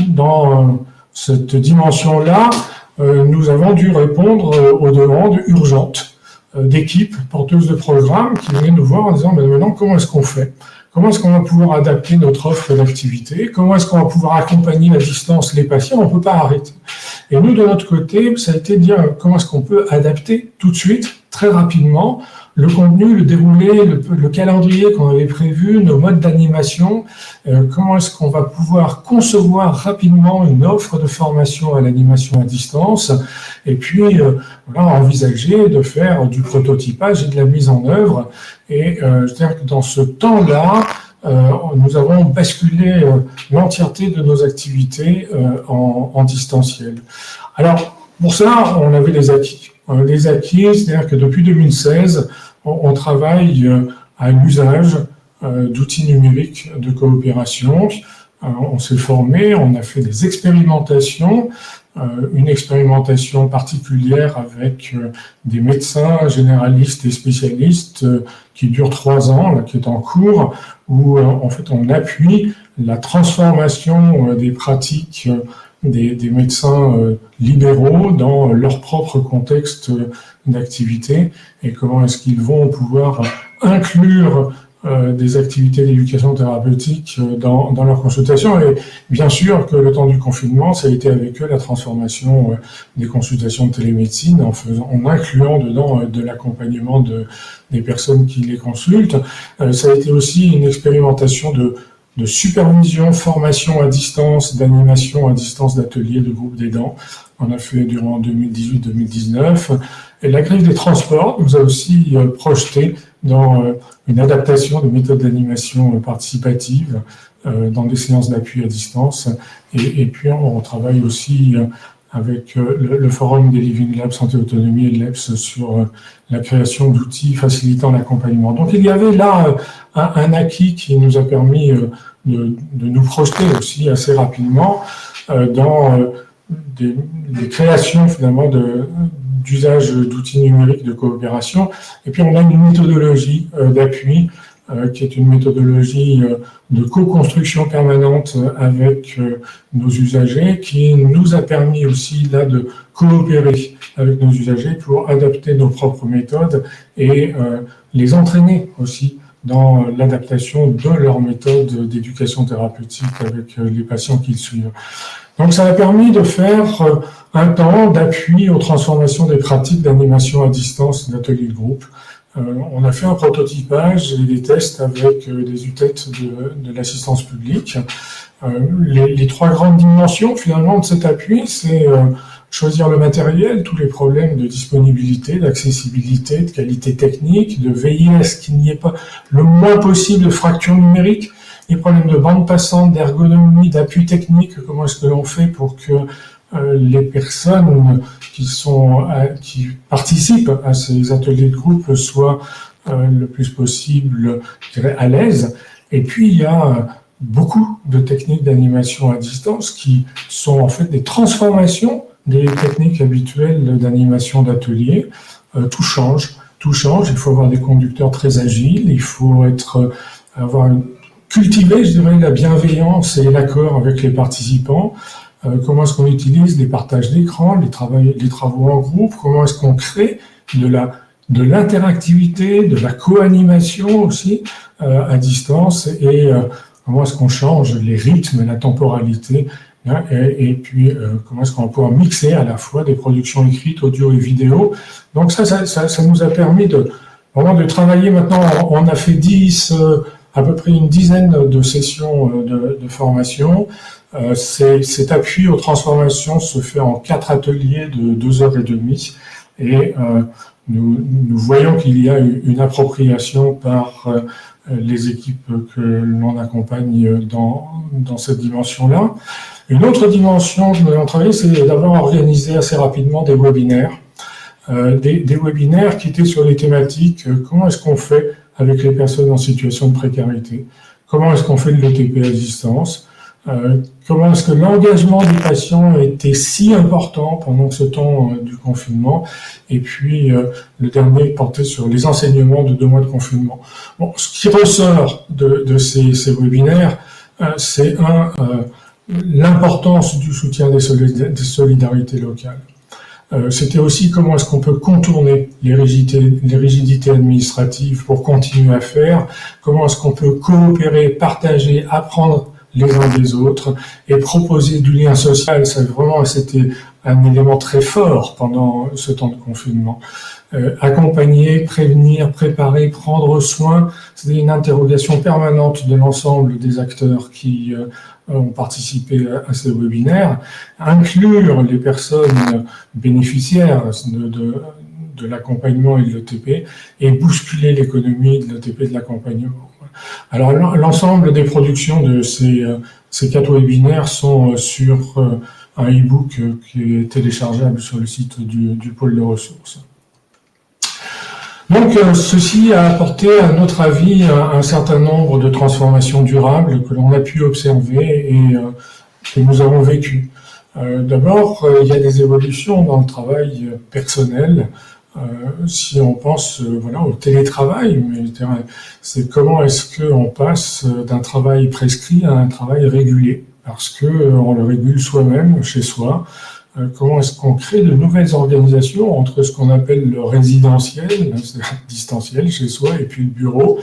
dans cette dimension-là, nous avons dû répondre aux demandes urgentes d'équipes porteuses de programmes qui venaient nous voir en disant mais maintenant comment est-ce qu'on fait? Comment est-ce qu'on va pouvoir adapter notre offre d'activité? Comment est-ce qu'on va pouvoir accompagner à distance les patients? On ne peut pas arrêter. Et nous, de notre côté, ça a été de dire comment est-ce qu'on peut adapter tout de suite, très rapidement, le contenu, le déroulé, le calendrier qu'on avait prévu, nos modes d'animation, comment est-ce qu'on va pouvoir concevoir rapidement une offre de formation à l'animation à distance, et puis envisager de faire du prototypage et de la mise en œuvre. Et c'est-à-dire que dans ce temps-là, nous avons basculé l'entièreté de nos activités en distanciel. Alors, pour ça, on avait des acquis. Les acquis, c'est-à-dire que depuis 2016, on travaille à l'usage d'outils numériques de coopération. On s'est formé, on a fait des expérimentations, une expérimentation particulière avec des médecins généralistes et spécialistes qui dure 3 ans, là, qui est en cours, où en fait on appuie la transformation des pratiques des médecins libéraux dans leur propre contexte d'activité et comment est-ce qu'ils vont pouvoir inclure des activités d'éducation thérapeutique dans leur consultation. Et bien sûr que le temps du confinement, ça a été avec eux la transformation des consultations de télémédecine en incluant dedans de l'accompagnement des personnes qui les consultent. Ça a été aussi une expérimentation de supervision, formation à distance, d'animation à distance d'ateliers de groupes d'aidants. On a fait durant 2018-2019. Et la grille des transports nous a aussi projeté dans une adaptation de méthodes d'animation participative dans des séances d'appui à distance. Et puis, on travaille aussi avec le forum des Living Labs Santé Autonomie et l'EPS sur la création d'outils facilitant l'accompagnement. Donc, il y avait là un acquis qui nous a permis de nous projeter aussi assez rapidement dans des créations finalement d'usage d'outils numériques de coopération. Et puis on a une méthodologie d'appui qui est une méthodologie de co-construction permanente avec nos usagers qui nous a permis aussi là de coopérer avec nos usagers pour adapter nos propres méthodes et les entraîner aussi dans l'adaptation de leurs méthodes d'éducation thérapeutique avec les patients qu'ils suivent. Donc ça a permis de faire un temps d'appui aux transformations des pratiques d'animation à distance d'ateliers de groupe. On a fait un prototypage et des tests avec des UTET de l'assistance publique. Les trois grandes dimensions finalement de cet appui, c'est choisir le matériel, tous les problèmes de disponibilité, d'accessibilité, de qualité technique, de veiller à ce qu'il n'y ait pas le moins possible de fractures numériques, les problèmes de bande passante, d'ergonomie, d'appui technique, comment est-ce que l'on fait pour que les personnes qui participent à ces ateliers de groupe soient le plus possible, je dirais, à l'aise. Et puis, il y a beaucoup de techniques d'animation à distance qui sont en fait des transformations des techniques habituelles d'animation d'atelier. Tout change, il faut avoir des conducteurs très agiles, il faut cultiver, je dirais, la bienveillance et l'accord avec les participants. Comment est-ce qu'on utilise les partages d'écran, les travaux en groupe, comment est-ce qu'on crée de l'interactivité, de la co-animation aussi à distance et comment est-ce qu'on change les rythmes, la temporalité et puis comment est-ce qu'on va pouvoir mixer à la fois des productions écrites, audio et vidéo. Donc ça nous a permis vraiment de travailler maintenant. On a fait à peu près une dizaine de sessions de formation. Cet appui aux transformations se fait en 4 ateliers de 2h30 et nous voyons qu'il y a une appropriation par les équipes que l'on accompagne dans cette dimension-là. Une autre dimension que nous avons travaillé, c'est d'avoir organisé assez rapidement des webinaires. Des webinaires qui étaient sur les thématiques comment est-ce qu'on fait avec les personnes en situation de précarité, comment est-ce qu'on fait de l'ETP à distance, comment est-ce que l'engagement des patients était si important pendant ce temps du confinement, et puis le dernier portait sur les enseignements de 2 mois de confinement. Bon, ce qui ressort de ces webinaires, c'est l'importance du soutien des solidarités locales. C'était aussi comment est-ce qu'on peut contourner les rigidités administratives pour continuer à faire, comment est-ce qu'on peut coopérer, partager, apprendre les uns des autres et proposer du lien social. C'était un élément très fort pendant ce temps de confinement. Accompagner, prévenir, préparer, prendre soin, c'était une interrogation permanente de l'ensemble des acteurs qui ont participé à ces webinaires, inclure les personnes bénéficiaires de l'accompagnement et de l'ETP et bousculer l'économie de l'ETP et de l'accompagnement. Alors l'ensemble des productions de ces 4 webinaires sont sur un e-book qui est téléchargeable sur le site du pôle de ressources. Donc, ceci a apporté, à notre avis, un certain nombre de transformations durables que l'on a pu observer et que nous avons vécues. D'abord, il y a des évolutions dans le travail personnel. Si on pense au télétravail, c'est comment est-ce qu'on passe d'un travail prescrit à un travail régulé, parce qu'on le régule soi-même, chez soi, comment est-ce qu'on crée de nouvelles organisations entre ce qu'on appelle le résidentiel, c'est-à-dire distanciel chez soi, et puis le bureau,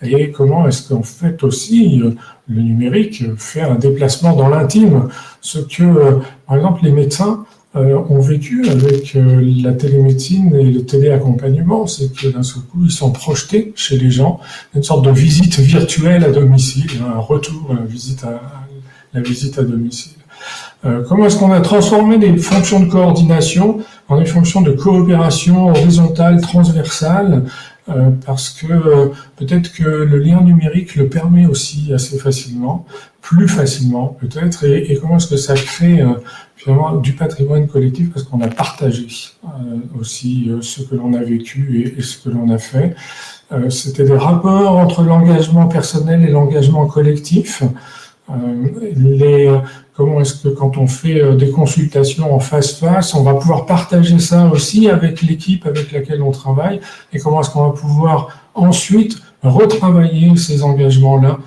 et comment est-ce qu'en fait aussi le numérique fait un déplacement dans l'intime, ce que, par exemple, les médecins ont vécu avec la télémédecine et le téléaccompagnement, c'est que d'un seul coup, ils sont projetés chez les gens, une sorte de visite virtuelle à domicile, un retour à la visite à domicile. Comment est-ce qu'on a transformé des fonctions de coordination en des fonctions de coopération horizontale, transversale, parce que peut-être que le lien numérique le permet aussi assez facilement, plus facilement peut-être, et comment est-ce que ça crée finalement du patrimoine collectif parce qu'on a partagé aussi ce que l'on a vécu et ce que l'on a fait. C'était des rapports entre l'engagement personnel et l'engagement collectif. Comment est-ce que quand on fait des consultations en face-face, on va pouvoir partager ça aussi avec l'équipe avec laquelle on travaille, et comment est-ce qu'on va pouvoir ensuite retravailler ces engagements-là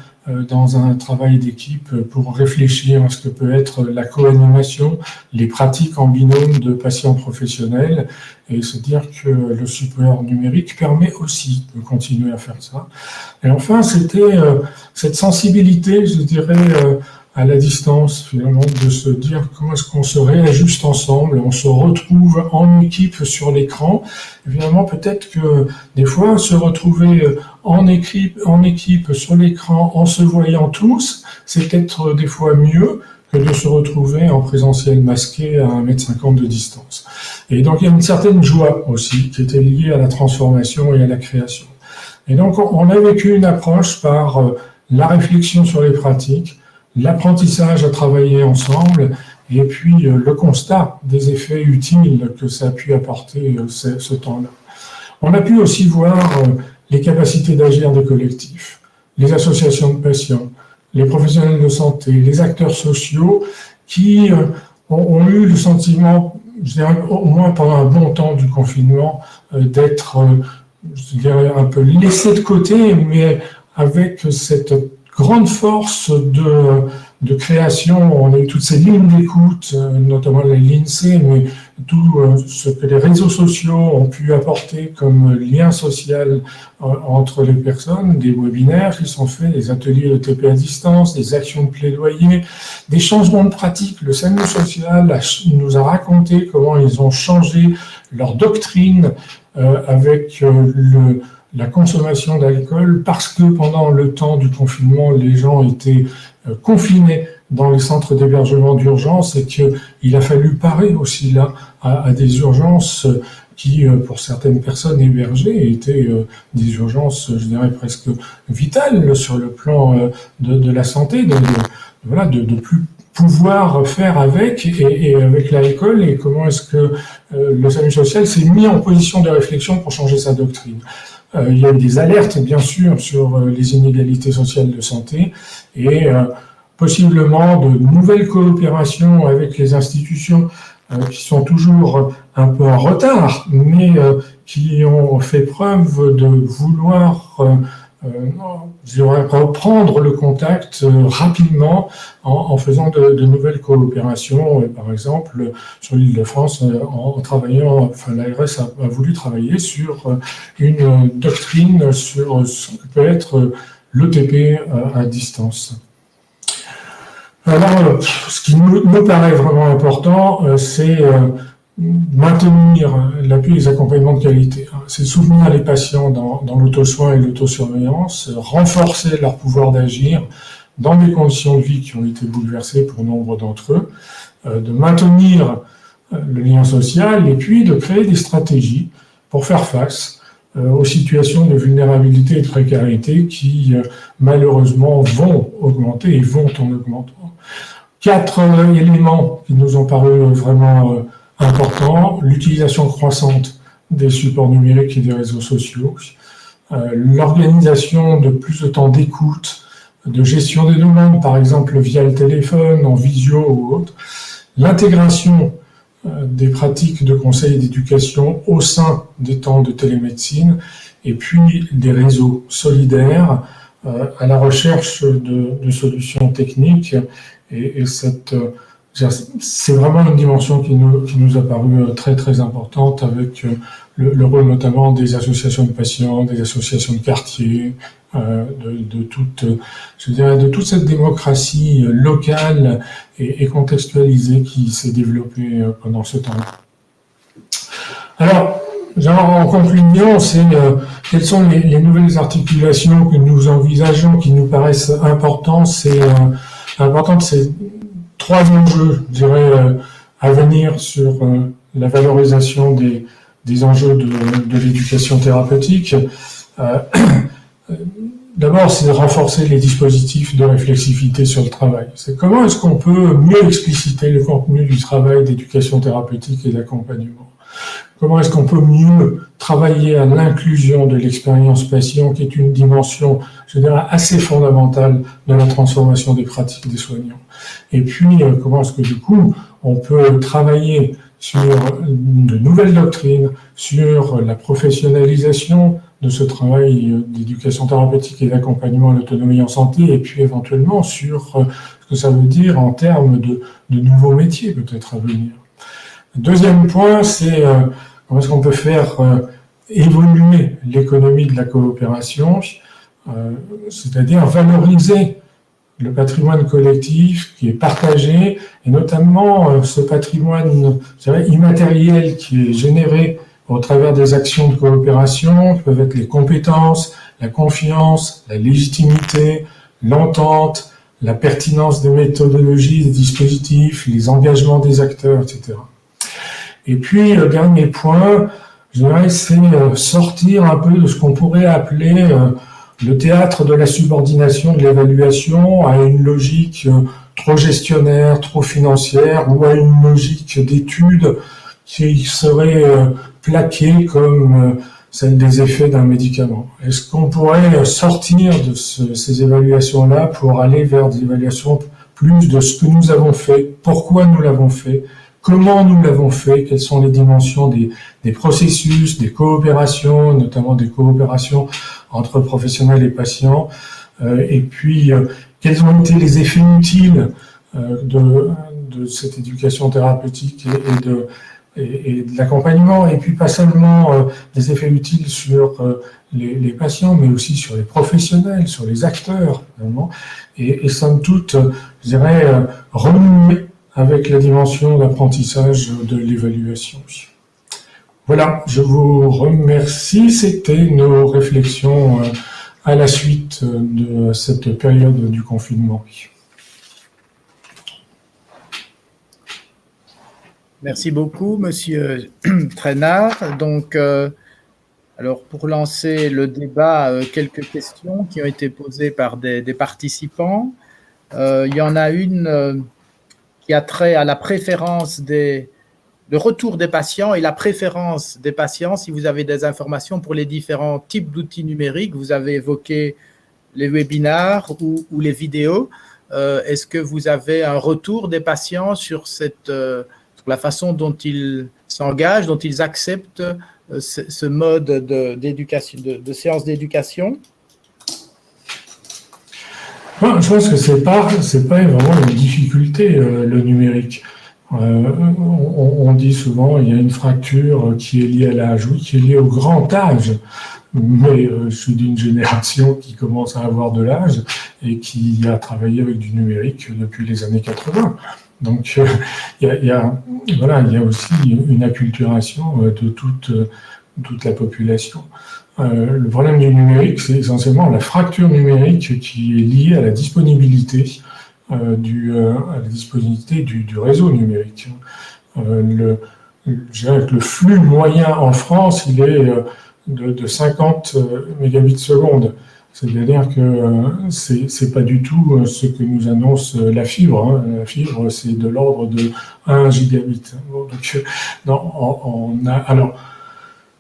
dans un travail d'équipe pour réfléchir à ce que peut être la co-animation, les pratiques en binôme de patients professionnels, et se dire que le support numérique permet aussi de continuer à faire ça. Et enfin, c'était cette sensibilité, je dirais, à la distance, finalement, de se dire comment est-ce qu'on se réajuste ensemble, on se retrouve en équipe sur l'écran. Et finalement, peut-être que des fois, se retrouver en équipe sur l'écran, en se voyant tous, c'est peut-être des fois mieux que de se retrouver en présentiel masqué à 1,50 m de distance. Et donc, il y a une certaine joie aussi qui était liée à la transformation et à la création. Et donc, on a vécu une approche par la réflexion sur les pratiques, l'apprentissage à travailler ensemble, et puis le constat des effets utiles que ça a pu apporter ce temps-là. On a pu aussi voir les capacités d'agir des collectifs, les associations de patients, les professionnels de santé, les acteurs sociaux qui ont eu le sentiment, je dirais, au moins pendant un bon temps du confinement, d'être, je dirais, un peu laissés de côté, mais avec cette grande force de création. On a eu toutes ces lignes d'écoute, notamment les l'INSEE, mais tout ce que les réseaux sociaux ont pu apporter comme lien social entre les personnes, des webinaires qui sont faits, des ateliers de TP à distance, des actions de plaidoyer, des changements de pratique. Le SAMU social nous a raconté comment ils ont changé leur doctrine avec la consommation d'alcool, parce que pendant le temps du confinement, les gens étaient confinés dans les centres d'hébergement d'urgence, et qu'il a fallu parer aussi là à des urgences qui, pour certaines personnes hébergées, étaient des urgences, je dirais, presque vitales sur le plan de la santé, de plus pouvoir faire avec et avec l'alcool, et comment est-ce que le SAMU social s'est mis en position de réflexion pour changer sa doctrine. Il y a eu des alertes, bien sûr, sur les inégalités sociales de santé, et possiblement de nouvelles coopérations avec les institutions qui sont toujours un peu en retard, mais qui ont fait preuve de vouloir reprendre le contact rapidement en faisant de nouvelles coopérations. Et par exemple, sur l'Île-de-France, en travaillant, l'ARS a voulu travailler sur une doctrine sur ce que peut être l'ETP à distance. Alors, ce qui me paraît vraiment important, c'est maintenir l'appui des accompagnements de qualité. C'est soutenir les patients dans l'auto-soin et l'autosurveillance, renforcer leur pouvoir d'agir dans des conditions de vie qui ont été bouleversées pour nombre d'entre eux, de maintenir le lien social, et puis de créer des stratégies pour faire face aux situations de vulnérabilité et de précarité qui, malheureusement, vont augmenter et vont en augmentant. 4 éléments qui nous ont paru vraiment importants: l'utilisation croissante des supports numériques et des réseaux sociaux, l'organisation de plus de temps d'écoute, de gestion des demandes, par exemple via le téléphone, en visio ou autre, l'intégration des pratiques de conseil et d'éducation au sein des temps de télémédecine, et puis des réseaux solidaires à la recherche de solutions techniques, et cette c'est vraiment une dimension qui nous a paru très très importante, avec le rôle notamment des associations de patients, des associations de quartier, de toute cette démocratie locale et contextualisée qui s'est développée pendant ce temps. Alors, en conclusion, quelles sont les nouvelles articulations que nous envisageons, qui nous paraissent importantes. C'est 3 enjeux, je dirais, à venir sur la valorisation des enjeux de l'éducation thérapeutique. D'abord, c'est de renforcer les dispositifs de réflexivité sur le travail. C'est comment est-ce qu'on peut mieux expliciter le contenu du travail d'éducation thérapeutique et d'accompagnement. Comment est-ce qu'on peut mieux travailler à l'inclusion de l'expérience patient, qui est une dimension, je dirais, assez fondamentale de la transformation des pratiques des soignants. Et puis, comment est-ce que du coup, on peut travailler sur de nouvelles doctrines, sur la professionnalisation de ce travail d'éducation thérapeutique et d'accompagnement à l'autonomie en santé, et puis éventuellement sur ce que ça veut dire en termes de nouveaux métiers peut-être à venir. Deuxième point, c'est comment est-ce qu'on peut faire évoluer l'économie de la coopération, c'est-à-dire valoriser le patrimoine collectif qui est partagé, et notamment ce patrimoine, je dirais, immatériel qui est généré au travers des actions de coopération, qui peuvent être les compétences, la confiance, la légitimité, l'entente, la pertinence des méthodologies, des dispositifs, les engagements des acteurs, etc. Et puis, le dernier point, je dirais, c'est sortir un peu de ce qu'on pourrait appeler le théâtre de la subordination de l'évaluation à une logique trop gestionnaire, trop financière, ou à une logique d'étude qui serait plaquée comme celle des effets d'un médicament. Est-ce qu'on pourrait sortir de ces évaluations-là pour aller vers des évaluations plus de ce que nous avons fait, pourquoi nous l'avons fait, comment nous l'avons fait, quelles sont les dimensions des processus, des coopérations, notamment des coopérations entre professionnels et patients, et puis quels ont été les effets utiles de cette éducation thérapeutique et de l'accompagnement, et puis pas seulement des effets utiles sur les patients, mais aussi sur les professionnels, sur les acteurs, finalement, et somme toute, je dirais, renouer avec la dimension d'apprentissage de l'évaluation. Voilà, je vous remercie. C'était nos réflexions à la suite de cette période du confinement. Merci beaucoup, Monsieur Trainard. Donc, alors pour lancer le débat, quelques questions qui ont été posées par des participants. Il y en a une qui a trait à la préférence le retour des patients et la préférence des patients, si vous avez des informations pour les différents types d'outils numériques. Vous avez évoqué les webinars ou les vidéos. Est-ce que vous avez un retour des patients sur la façon dont ils s'engagent, dont ils acceptent ce mode d'éducation, de séance d'éducation? Je pense que c'est pas vraiment une difficulté, le numérique. On dit souvent il y a une fracture qui est liée à l'âge, oui, qui est liée au grand âge. Mais je suis d'une génération qui commence à avoir de l'âge et qui a travaillé avec du numérique depuis les années 80. Donc il y a aussi une acculturation de toute la population. Le problème du numérique, c'est essentiellement la fracture numérique qui est liée à la disponibilité du réseau numérique. Je dirais que le flux moyen en France, il est de 50 mégabits seconde. C'est-à-dire que c'est pas du tout ce que nous annonce la fibre. Hein. La fibre, c'est de l'ordre de 1 gigabit. Alors,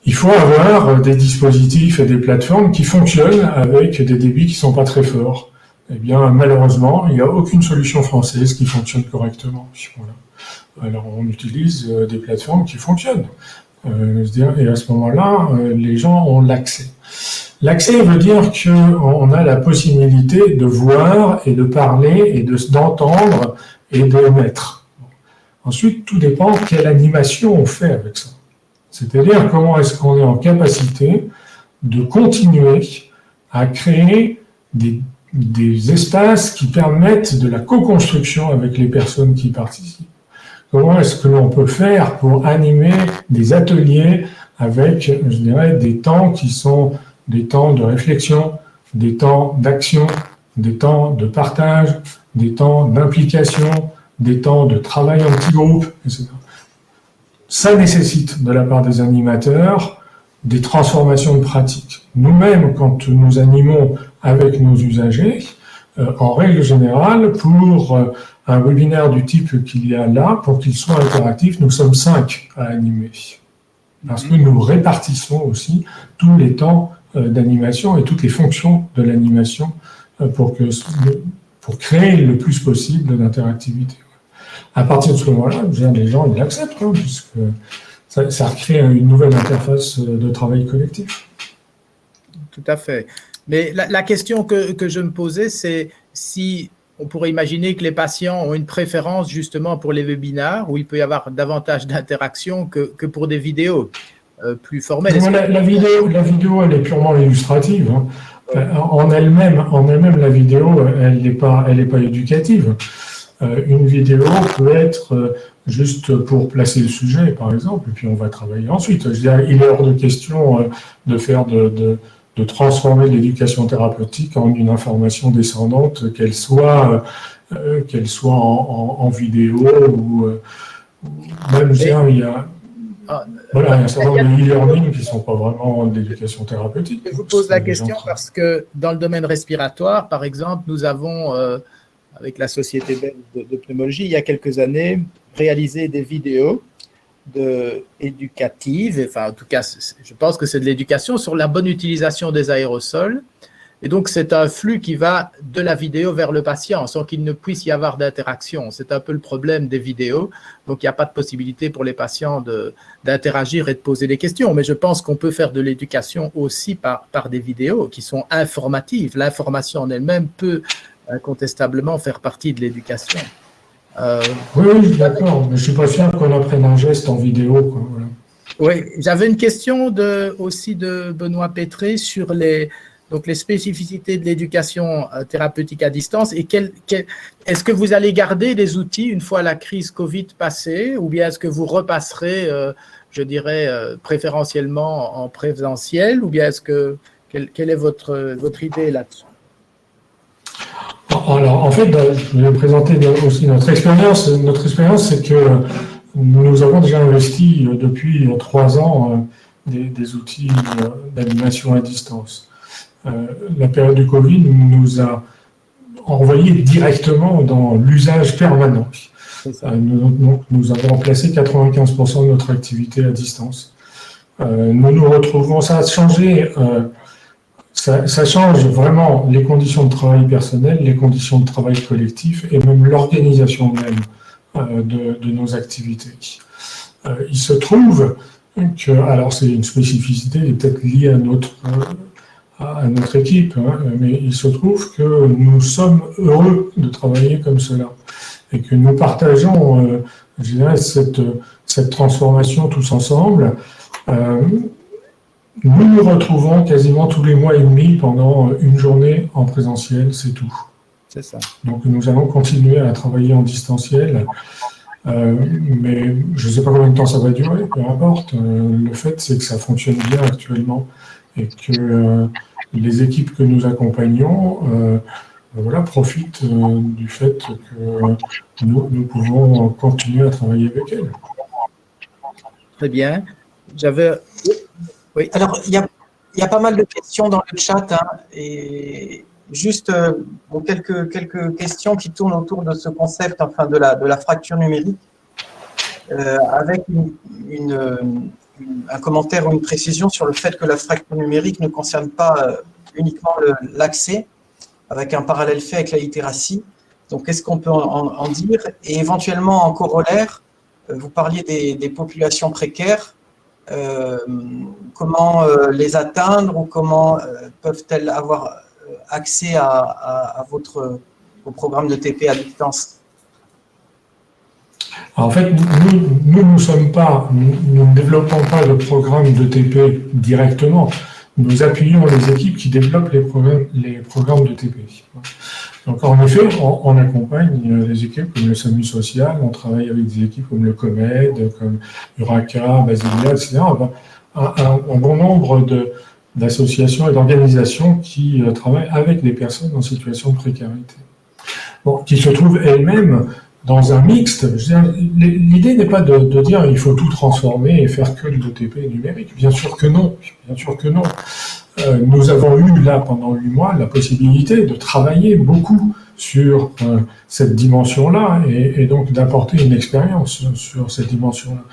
il faut avoir des dispositifs et des plateformes qui fonctionnent avec des débits qui sont pas très forts. Eh bien, malheureusement, il n'y a aucune solution française qui fonctionne correctement. Voilà. Alors, on utilise des plateformes qui fonctionnent. Et à ce moment-là, les gens ont l'accès. L'accès veut dire qu'on a la possibilité de voir et de parler et d'entendre et d'émettre. Ensuite, tout dépend de quelle animation on fait avec ça. C'est-à-dire comment est-ce qu'on est en capacité de continuer à créer des espaces qui permettent de la co-construction avec les personnes qui participent. Comment est-ce que l'on peut faire pour animer des ateliers avec, je dirais, des temps qui sont des temps de réflexion, des temps d'action, des temps de partage, des temps d'implication, des temps de travail en petits groupes, etc. Ça nécessite de la part des animateurs des transformations de pratiques. Nous-mêmes, quand nous animons avec nos usagers, en règle générale, pour un webinaire du type qu'il y a là, pour qu'il soit interactif, nous sommes 5 à animer. Parce que nous répartissons aussi tous les temps d'animation et toutes les fonctions de l'animation pour créer le plus possible d'interactivité. À partir de ce moment-là, les gens ils l'acceptent, puisque ça crée une nouvelle interface de travail collectif. Tout à fait. Mais la question que je me posais, c'est si on pourrait imaginer que les patients ont une préférence justement pour les webinaires, où il peut y avoir davantage d'interaction que pour des vidéos plus formelles. La vidéo, elle est purement illustrative. En elle-même, la vidéo, elle n'est pas éducative. Une vidéo peut être juste pour placer le sujet, par exemple, et puis on va travailler ensuite. Je dirais, il est hors de question de faire de transformer l'éducation thérapeutique en une information descendante, qu'elle soit en vidéo ou même, je dirais, il y a un certain nombre de e-learning qui ne sont pas vraiment d'éducation thérapeutique. Je vous pose la question parce que dans le domaine respiratoire, par exemple, nous avons, avec la Société belge de pneumologie, il y a quelques années, réalisé des vidéos éducatives, enfin en tout cas, je pense que c'est de l'éducation sur la bonne utilisation des aérosols. Et donc, c'est un flux qui va de la vidéo vers le patient sans qu'il ne puisse y avoir d'interaction. C'est un peu le problème des vidéos. Donc, il n'y a pas de possibilité pour les patients d'interagir et de poser des questions. Mais je pense qu'on peut faire de l'éducation aussi par des vidéos qui sont informatives. L'information en elle-même peut incontestablement faire partie de l'éducation. Oui, d'accord. Mais je ne suis pas sûr qu'on apprenne un geste en vidéo, quoi. Voilà. Oui, j'avais une question aussi de Benoît Pétré sur les spécificités de l'éducation thérapeutique à distance et est-ce que vous allez garder des outils une fois la crise Covid passée ou bien est-ce que vous repasserez, je dirais, préférentiellement en présentiel ou bien quelle est votre idée là-dessus? Alors, en fait, je vais présenter aussi notre expérience. Notre expérience, c'est que nous avons déjà investi depuis 3 ans des outils d'animation à distance. La période du Covid nous a envoyé directement dans l'usage permanent. Nous avons remplacé 95% de notre activité à distance. Nous nous retrouvons, ça a changé. Ça change vraiment les conditions de travail personnel, les conditions de travail collectif et même l'organisation même de nos activités. Il se trouve que, alors c'est une spécificité qui est peut-être liée à notre équipe, mais il se trouve que nous sommes heureux de travailler comme cela et que nous partageons, je dirais, cette transformation tous ensemble. Nous nous retrouvons quasiment tous les mois et demi pendant une journée en présentiel, c'est tout. C'est ça. Donc nous allons continuer à travailler en distanciel, mais je ne sais pas combien de temps ça va durer, peu importe. Le fait, c'est que ça fonctionne bien actuellement et que les équipes que nous accompagnons profitent du fait que nous pouvons continuer à travailler avec elles. Très bien. Oui. Alors, il y a pas mal de questions dans le chat, et juste quelques questions qui tournent autour de ce concept, enfin de la fracture numérique, avec un commentaire ou une précision sur le fait que la fracture numérique ne concerne pas uniquement l'accès, avec un parallèle fait avec la littératie. Donc, qu'est-ce qu'on peut en dire? Et éventuellement, en corollaire, vous parliez des populations précaires. Comment les atteindre ou comment peuvent-elles avoir accès au programme de TP à distance? En fait, nous ne développons pas de programme d'ETP directement. Nous appuyons les équipes qui développent les programmes d'ETP. Donc, en effet, on accompagne les équipes comme le SAMU social, on travaille avec des équipes comme le COMED, comme Uraka, Basilia, etc. Un bon nombre d'associations et d'organisations qui travaillent avec des personnes en situation de précarité. Bon, qui se trouvent elles-mêmes dans un mixte. L'idée n'est pas de dire il faut tout transformer et faire que de l'ETP numérique. Bien sûr que non. Bien sûr que non. Nous avons eu là pendant 8 mois la possibilité de travailler beaucoup sur cette dimension-là et donc d'apporter une expérience sur cette dimension-là.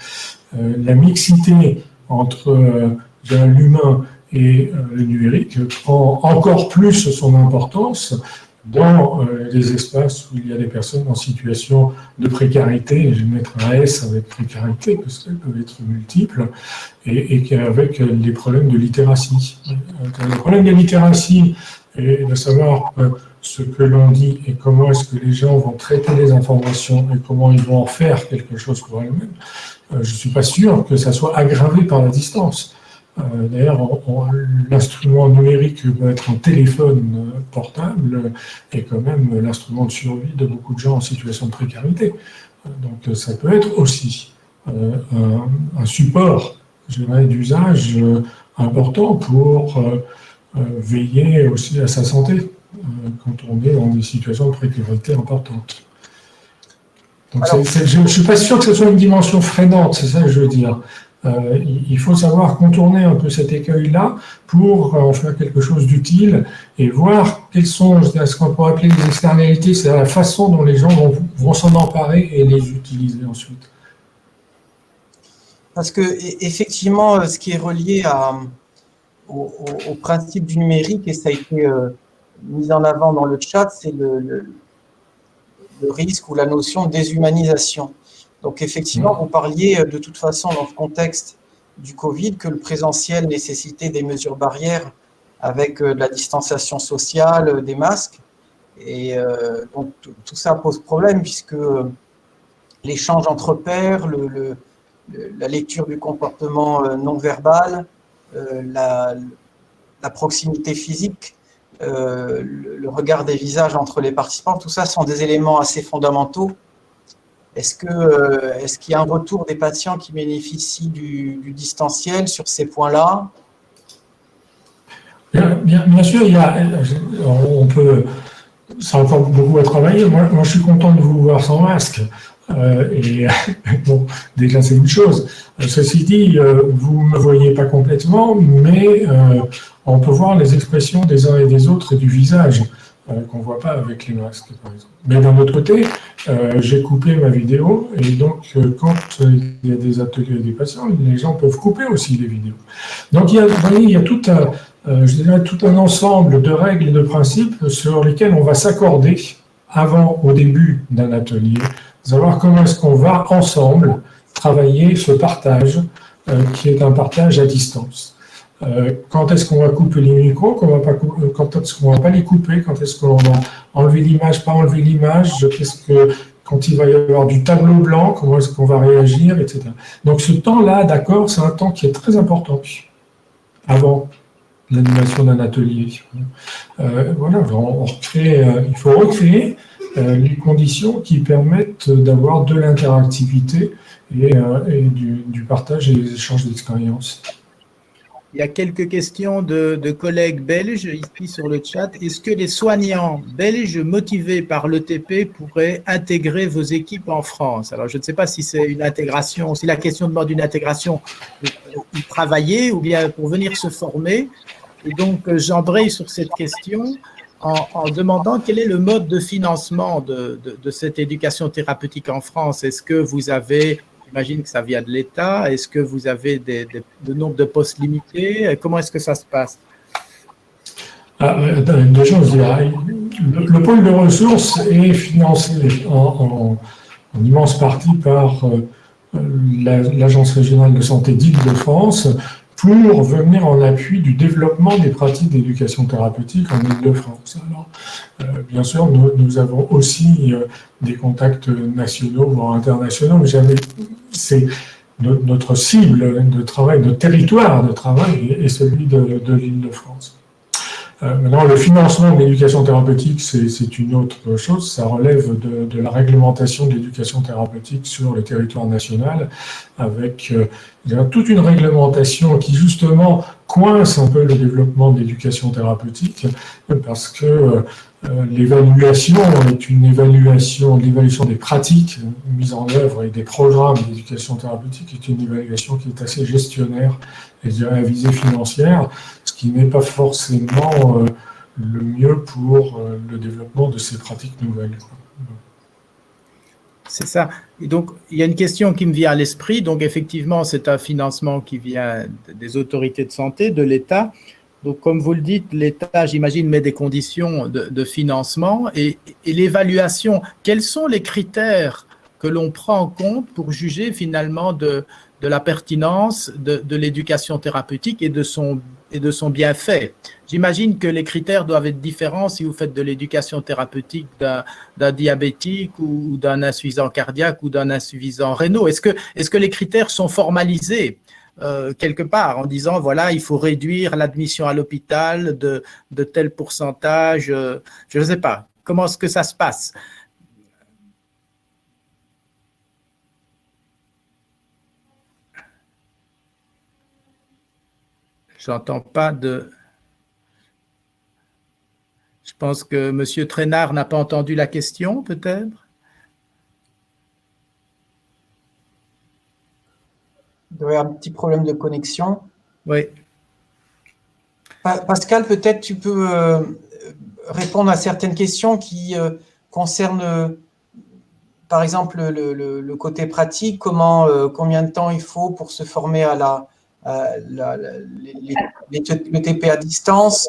La mixité entre l'humain et le numérique prend encore plus son importance dans les espaces où il y a des personnes en situation de précarité, et je vais mettre un S avec précarité, parce qu'elles peuvent être multiples, et avec les problèmes de littératie. Le problème de littératie est de savoir ce que l'on dit et comment est-ce que les gens vont traiter les informations et comment ils vont en faire quelque chose pour elles-mêmes. Je ne suis pas sûr que ça soit aggravé par la distance. D'ailleurs, l'instrument numérique peut être un téléphone portable et quand même l'instrument de survie de beaucoup de gens en situation de précarité. Donc ça peut être aussi un support, je dirais, d'usage important pour veiller aussi à sa santé quand on est dans des situations de précarité importantes. Donc je ne suis pas sûr que ce soit une dimension freinante, c'est ça que je veux dire. Il faut savoir contourner un peu cet écueil-là pour en faire quelque chose d'utile et voir quelles sont ce qu'on pourrait appeler les externalités, c'est la façon dont les gens vont s'en emparer et les utiliser ensuite. Parce que effectivement, ce qui est relié au principe du numérique, et ça a été mis en avant dans le chat, c'est le risque ou la notion de déshumanisation. Donc effectivement, vous parliez de toute façon dans le contexte du Covid que le présentiel nécessitait des mesures barrières avec de la distanciation sociale, des masques. Et donc tout ça pose problème puisque l'échange entre pairs, la lecture du comportement non verbal, la proximité physique, le regard des visages entre les participants, tout ça sont des éléments assez fondamentaux. Est-ce qu'il y a un retour des patients qui bénéficient du distanciel sur ces points-là? Bien sûr, ça a encore beaucoup à travailler. Moi, je suis content de vous voir sans masque. Bon, déjà, c'est une chose. Ceci dit, vous ne me voyez pas complètement, mais on peut voir les expressions des uns et des autres et du visage qu'on ne voit pas avec les masques, par exemple. Mais d'un autre côté, j'ai coupé ma vidéo et donc quand il y a des ateliers avec des patients, les gens peuvent couper aussi les vidéos. Donc il y a tout un ensemble de règles et de principes sur lesquels on va s'accorder au début d'un atelier, savoir comment est-ce qu'on va ensemble travailler ce partage qui est un partage à distance. Quand est-ce qu'on va couper les micros, quand est-ce qu'on ne va pas les couper, quand est-ce qu'on va enlever l'image, pas enlever l'image, quand il va y avoir du tableau blanc, comment est-ce qu'on va réagir, etc. Donc ce temps-là, d'accord, c'est un temps qui est très important avant l'animation d'un atelier. Voilà, il faut recréer les conditions qui permettent d'avoir de l'interactivité et du partage et des échanges d'expériences. Il y a quelques questions de collègues belges ici sur le chat. Est-ce que les soignants belges motivés par l'ETP pourraient intégrer vos équipes en France? Alors, je ne sais pas si c'est une intégration, si la question demande une intégration pour y travailler ou bien pour venir se former. Et donc, j'embraye sur cette question en demandant quel est le mode de financement de cette éducation thérapeutique en France. Est-ce que vous avez... J'imagine que ça vient de l'État. Est-ce que vous avez de nombre de postes limités? Comment est-ce que ça se passe? Deux choses. Le pôle de ressources est financé en immense partie par l'Agence régionale de santé d'Île-de-France pour venir en appui du développement des pratiques d'éducation thérapeutique en Île-de-France. Alors, bien sûr, nous avons aussi des contacts nationaux, voire internationaux, mais jamais c'est notre cible de travail, notre territoire de travail est celui de l'Île-de-France. Maintenant, le financement de l'éducation thérapeutique, c'est une autre chose. Ça relève de la réglementation de l'éducation thérapeutique sur le territoire national, avec toute une réglementation qui, justement, coince un peu le développement de l'éducation thérapeutique, parce que l'évaluation est une évaluation des pratiques mises en œuvre et des programmes d'éducation thérapeutique est une évaluation qui est assez gestionnaire et je dirais à visée financière, ce qui n'est pas forcément le mieux pour le développement de ces pratiques nouvelles. C'est ça. Et donc, il y a une question qui me vient à l'esprit. Donc, effectivement, c'est un financement qui vient des autorités de santé, de l'État. Donc, comme vous le dites, l'État, j'imagine, met des conditions de financement et l'évaluation. Quels sont les critères que l'on prend en compte pour juger finalement de la pertinence de l'éducation thérapeutique et de son bienfait? J'imagine que les critères doivent être différents si vous faites de l'éducation thérapeutique d'un diabétique ou d'un insuffisant cardiaque ou d'un insuffisant rénal. Est-ce que les critères sont formalisés quelque part en disant voilà, il faut réduire l'admission à l'hôpital de tel pourcentage, je ne sais pas. Comment est-ce que ça se passe? J'entends pas de... Je pense que M. Traînard n'a pas entendu la question, peut-être? Il doit y avoir un petit problème de connexion. Oui. Pascal, peut-être tu peux répondre à certaines questions qui concernent, par exemple, le côté pratique, combien de temps il faut pour se former à le TP à distance.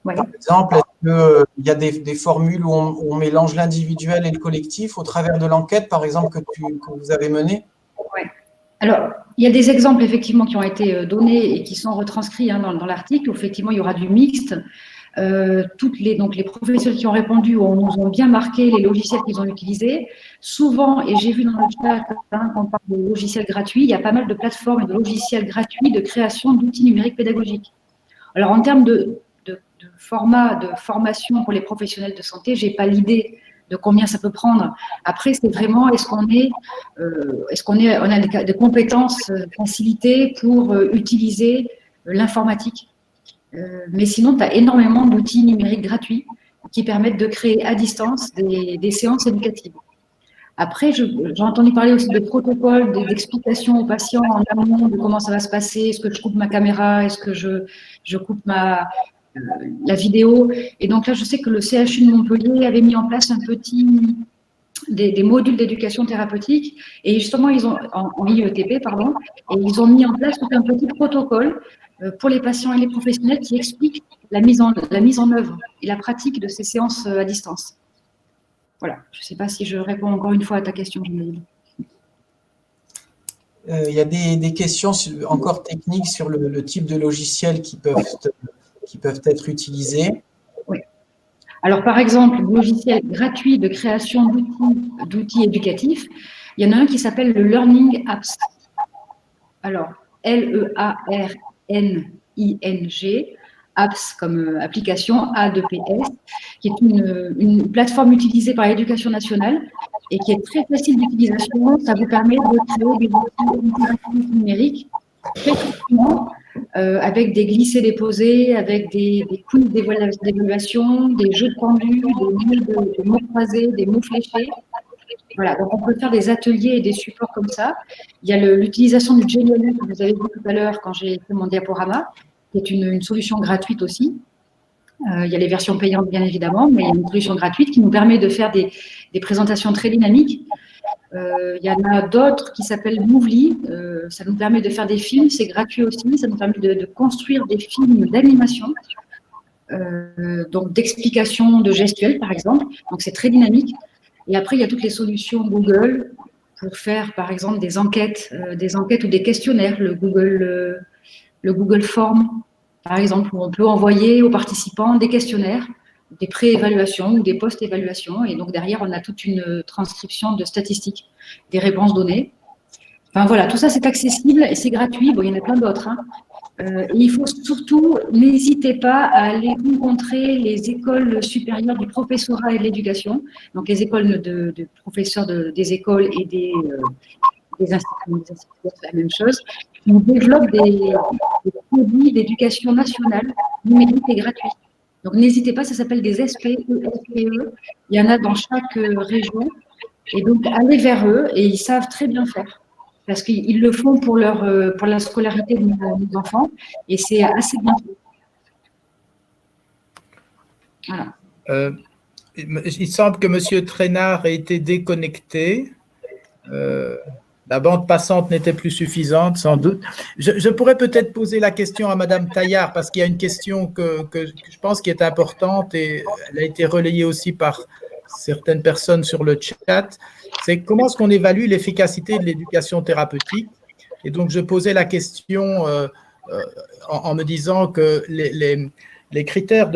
Ouais. Par exemple, est-ce qu'il y a des formules où on mélange l'individuel et le collectif au travers de l'enquête, par exemple, que vous avez menée? Ouais. Alors, il y a des exemples effectivement qui ont été donnés et qui sont retranscrits dans l'article. Effectivement, il y aura du mixte. Donc les professionnels qui ont répondu nous ont bien marqué les logiciels qu'ils ont utilisés. Souvent, et j'ai vu dans le chat qu'on parle de logiciels gratuits, il y a pas mal de plateformes et de logiciels gratuits de création d'outils numériques pédagogiques. Alors, en termes de format de formation pour les professionnels de santé, je n'ai pas l'idée de combien ça peut prendre. Après, c'est vraiment, on a des compétences facilitées pour utiliser l'informatique. Mais sinon, tu as énormément d'outils numériques gratuits qui permettent de créer à distance des séances éducatives. Après, j'ai entendu parler aussi de protocoles, d'explications aux patients en amont de comment ça va se passer. Est-ce que je coupe ma caméra? Est-ce que je coupe la vidéo? Et donc là, je sais que le CHU de Montpellier avait mis en place des modules d'éducation thérapeutique et justement, ils ont en IETP, pardon, et ils ont mis en place tout un petit protocole pour les patients et les professionnels qui expliquent la mise en œuvre et la pratique de ces séances à distance. Voilà, je ne sais pas si je réponds encore une fois à ta question, Jean-Marie. Il y a des questions encore techniques sur le type de logiciels qui peuvent être utilisés. Oui. Alors, par exemple, logiciel gratuit de création d'outils éducatifs, il y en a un qui s'appelle le Learning Apps. Alors, LEARNING, apps comme application A2PS, qui est une plateforme utilisée par l'Éducation nationale et qui est très facile d'utilisation. Ça vous permet de créer des outils numériques très facilement, avec des glissés-déposés, avec des quiz d'évaluation, des jeux de pendus, des mots croisés, des mots fléchés. Voilà, donc on peut faire des ateliers et des supports comme ça. Il y a l'utilisation du Genionet que vous avez vu tout à l'heure quand j'ai fait mon diaporama, qui est une solution gratuite aussi. Il y a les versions payantes, bien évidemment, mais il y a une solution gratuite qui nous permet de faire des présentations très dynamiques. Il y en a d'autres qui s'appellent Movely. Ça nous permet de faire des films, c'est gratuit aussi. Ça nous permet de construire des films d'animation, donc d'explication de gestuelle, par exemple. Donc, c'est très dynamique. Et après, il y a toutes les solutions Google pour faire, par exemple, des enquêtes ou des questionnaires, le Google Form, par exemple, où on peut envoyer aux participants des questionnaires, des pré-évaluations ou des post-évaluations. Et donc, derrière, on a toute une transcription de statistiques, des réponses données. Enfin, voilà, tout ça, c'est accessible et c'est gratuit. Bon, il y en a plein d'autres, hein. Et il faut surtout, n'hésitez pas à aller rencontrer les écoles supérieures du professorat et de l'éducation, donc les écoles de professeurs des écoles et des instituts, c'est la même chose. On développe des produits d'éducation nationale numérique et gratuit. Donc n'hésitez pas, ça s'appelle des SPE. Il y en a dans chaque région. Et donc allez vers eux et ils savent très bien faire. Parce qu'ils le font pour la scolarité de nos enfants, et c'est assez bien fait. Voilà. Il semble que M. Traînard ait été déconnecté. La bande passante n'était plus suffisante, sans doute. Je pourrais peut-être poser la question à Mme Taillard, parce qu'il y a une question que je pense qui est importante, et elle a été relayée aussi par certaines personnes sur le chat. C'est comment est-ce qu'on évalue l'efficacité de l'éducation thérapeutique? Et donc, je posais la question en me disant que les critères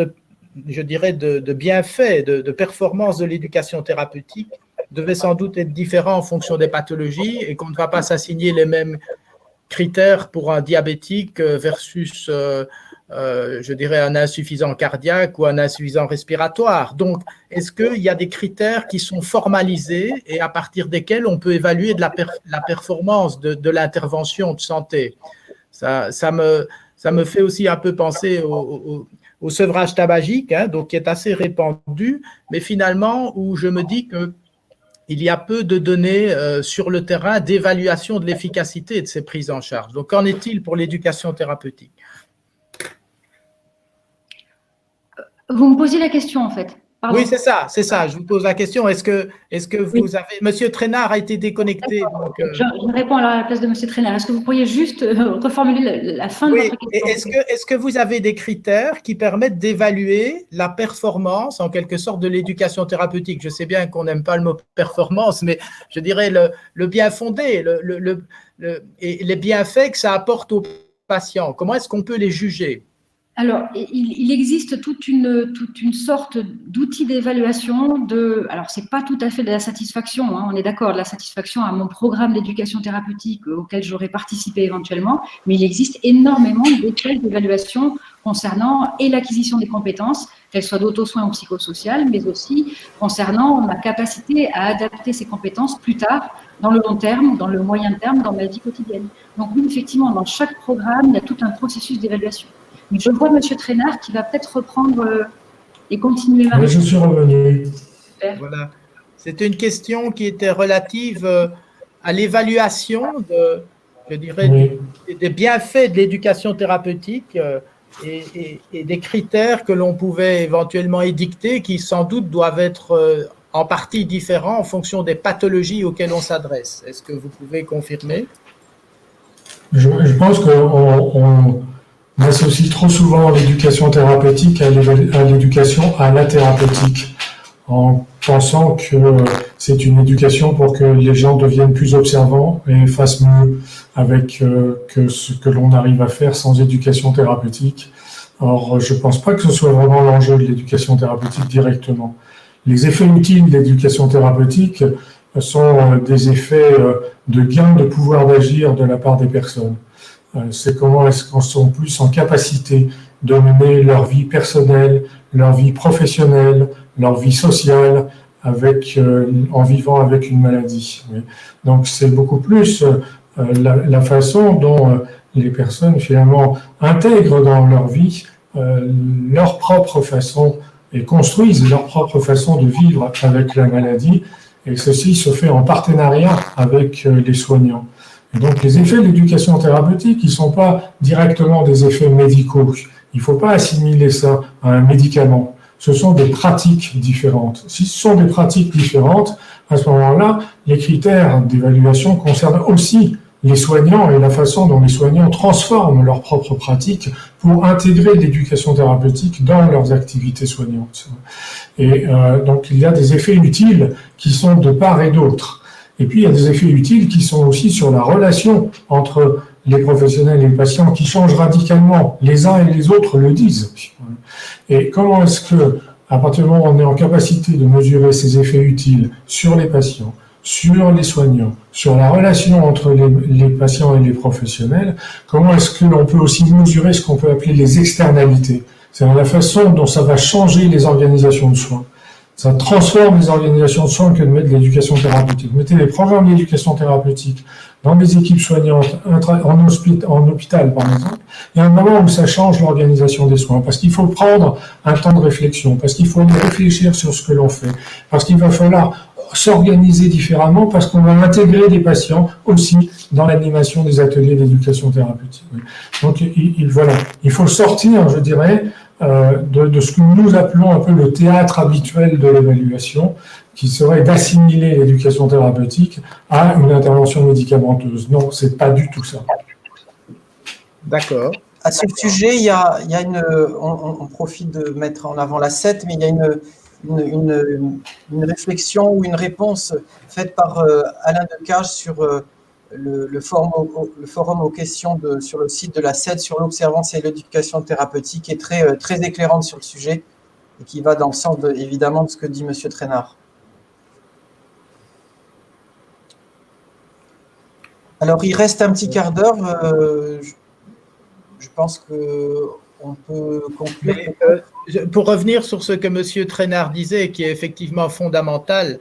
je dirais, de bienfait, de performance de l'éducation thérapeutique devaient sans doute être différents en fonction des pathologies et qu'on ne va pas s'assigner les mêmes critères pour un diabétique versus, je dirais, un insuffisant cardiaque ou un insuffisant respiratoire. Donc, est-ce qu'il y a des critères qui sont formalisés et à partir desquels on peut évaluer la performance de l'intervention de santé? Ça me fait aussi un peu penser au sevrage tabagique, hein, donc qui est assez répandu, mais finalement où je me dis qu'il y a peu de données sur le terrain d'évaluation de l'efficacité de ces prises en charge. Donc, qu'en est-il pour l'éducation thérapeutique? Vous me posiez la question, en fait. Pardon. Oui, c'est ça. Je vous pose la question. Est-ce que vous avez… Monsieur Traînard a été déconnecté. Donc, je réponds à la place de Monsieur Traînard. Est-ce que vous pourriez juste reformuler la fin de votre question? Est-ce que vous avez des critères qui permettent d'évaluer la performance, en quelque sorte, de l'éducation thérapeutique? Je sais bien qu'on n'aime pas le mot performance, mais je dirais le bien fondé et les bienfaits que ça apporte aux patients. Comment est-ce qu'on peut les juger? Alors, il existe toute une sorte d'outil d'évaluation alors c'est pas tout à fait de la satisfaction, hein, on est d'accord, de la satisfaction à mon programme d'éducation thérapeutique auquel j'aurais participé éventuellement, mais il existe énormément d'échelles d'évaluation concernant et l'acquisition des compétences, qu'elles soient d'auto-soins ou psychosociales, mais aussi concernant ma capacité à adapter ces compétences plus tard, dans le long terme, dans le moyen terme, dans ma vie quotidienne. Donc oui, effectivement, dans chaque programme, il y a tout un processus d'évaluation. Mais je vois M. Traînard qui va peut-être reprendre et continuer. Oui, je suis revenu. Voilà. C'était une question qui était relative à l'évaluation je dirais, des bienfaits de l'éducation thérapeutique et des critères que l'on pouvait éventuellement édicter qui sans doute doivent être en partie différents en fonction des pathologies auxquelles on s'adresse. Est-ce que vous pouvez confirmer? Je pense qu'on associe trop souvent l'éducation thérapeutique à l'éducation à la thérapeutique, en pensant que c'est une éducation pour que les gens deviennent plus observants et fassent mieux avec que ce que l'on arrive à faire sans éducation thérapeutique. Or, je ne pense pas que ce soit vraiment l'enjeu de l'éducation thérapeutique directement. Les effets utiles de l'éducation thérapeutique sont des effets de gain de pouvoir d'agir de la part des personnes. C'est comment est-ce qu'on sont plus en capacité de mener leur vie personnelle, leur vie professionnelle, leur vie sociale en vivant avec une maladie. Donc c'est beaucoup plus la façon dont les personnes finalement intègrent dans leur vie leur propre façon et construisent leur propre façon de vivre avec la maladie, et ceci se fait en partenariat avec les soignants. Et donc, les effets de l'éducation thérapeutique, ils ne sont pas directement des effets médicaux. Il ne faut pas assimiler ça à un médicament. Ce sont des pratiques différentes. Si ce sont des pratiques différentes, à ce moment-là, les critères d'évaluation concernent aussi les soignants et la façon dont les soignants transforment leurs propres pratiques pour intégrer l'éducation thérapeutique dans leurs activités soignantes. Et donc, il y a des effets utiles qui sont de part et d'autre. Et puis, il y a des effets utiles qui sont aussi sur la relation entre les professionnels et les patients qui changent radicalement. Les uns et les autres le disent. Et comment est-ce que, à partir du moment où on est en capacité de mesurer ces effets utiles sur les patients, sur les soignants, sur la relation entre les patients et les professionnels, comment est-ce qu'on peut aussi mesurer ce qu'on peut appeler les externalités? C'est-à-dire la façon dont ça va changer les organisations de soins. Ça transforme les organisations de soins que de mettre de l'éducation thérapeutique. Mettez des programmes d'éducation thérapeutique dans des équipes soignantes, en hôpital par exemple, il y a un moment où ça change l'organisation des soins, parce qu'il faut prendre un temps de réflexion, parce qu'il faut réfléchir sur ce que l'on fait, parce qu'il va falloir s'organiser différemment, parce qu'on va intégrer des patients aussi dans l'animation des ateliers d'éducation thérapeutique. Donc voilà, il faut sortir, je dirais, de ce que nous appelons un peu le théâtre habituel de l'évaluation, qui serait d'assimiler l'éducation thérapeutique à une intervention médicamenteuse. Non, c'est pas du tout ça. D'accord. À ce sujet, il y a on profite de mettre en avant la 7, mais il y a une réflexion ou une réponse faite par Alain Decage sur le forum aux questions sur le site de la 7 sur l'observance et l'éducation thérapeutique, qui est très éclairante sur le sujet et qui va dans le sens évidemment de ce que dit M. Traînard. Alors, il reste un petit quart d'heure. Je pense qu'on peut conclure. Pour revenir sur ce que M. Traînard disait, qui est effectivement fondamental,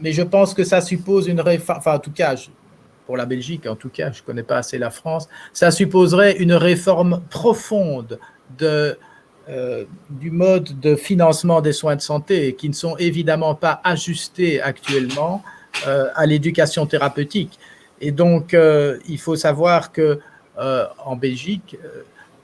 mais je pense que ça suppose une réforme, enfin en tout cas, pour la Belgique, en tout cas, je ne connais pas assez la France, ça supposerait une réforme profonde du mode de financement des soins de santé, qui ne sont évidemment pas ajustés actuellement à l'éducation thérapeutique. Et donc, il faut savoir qu'en Belgique,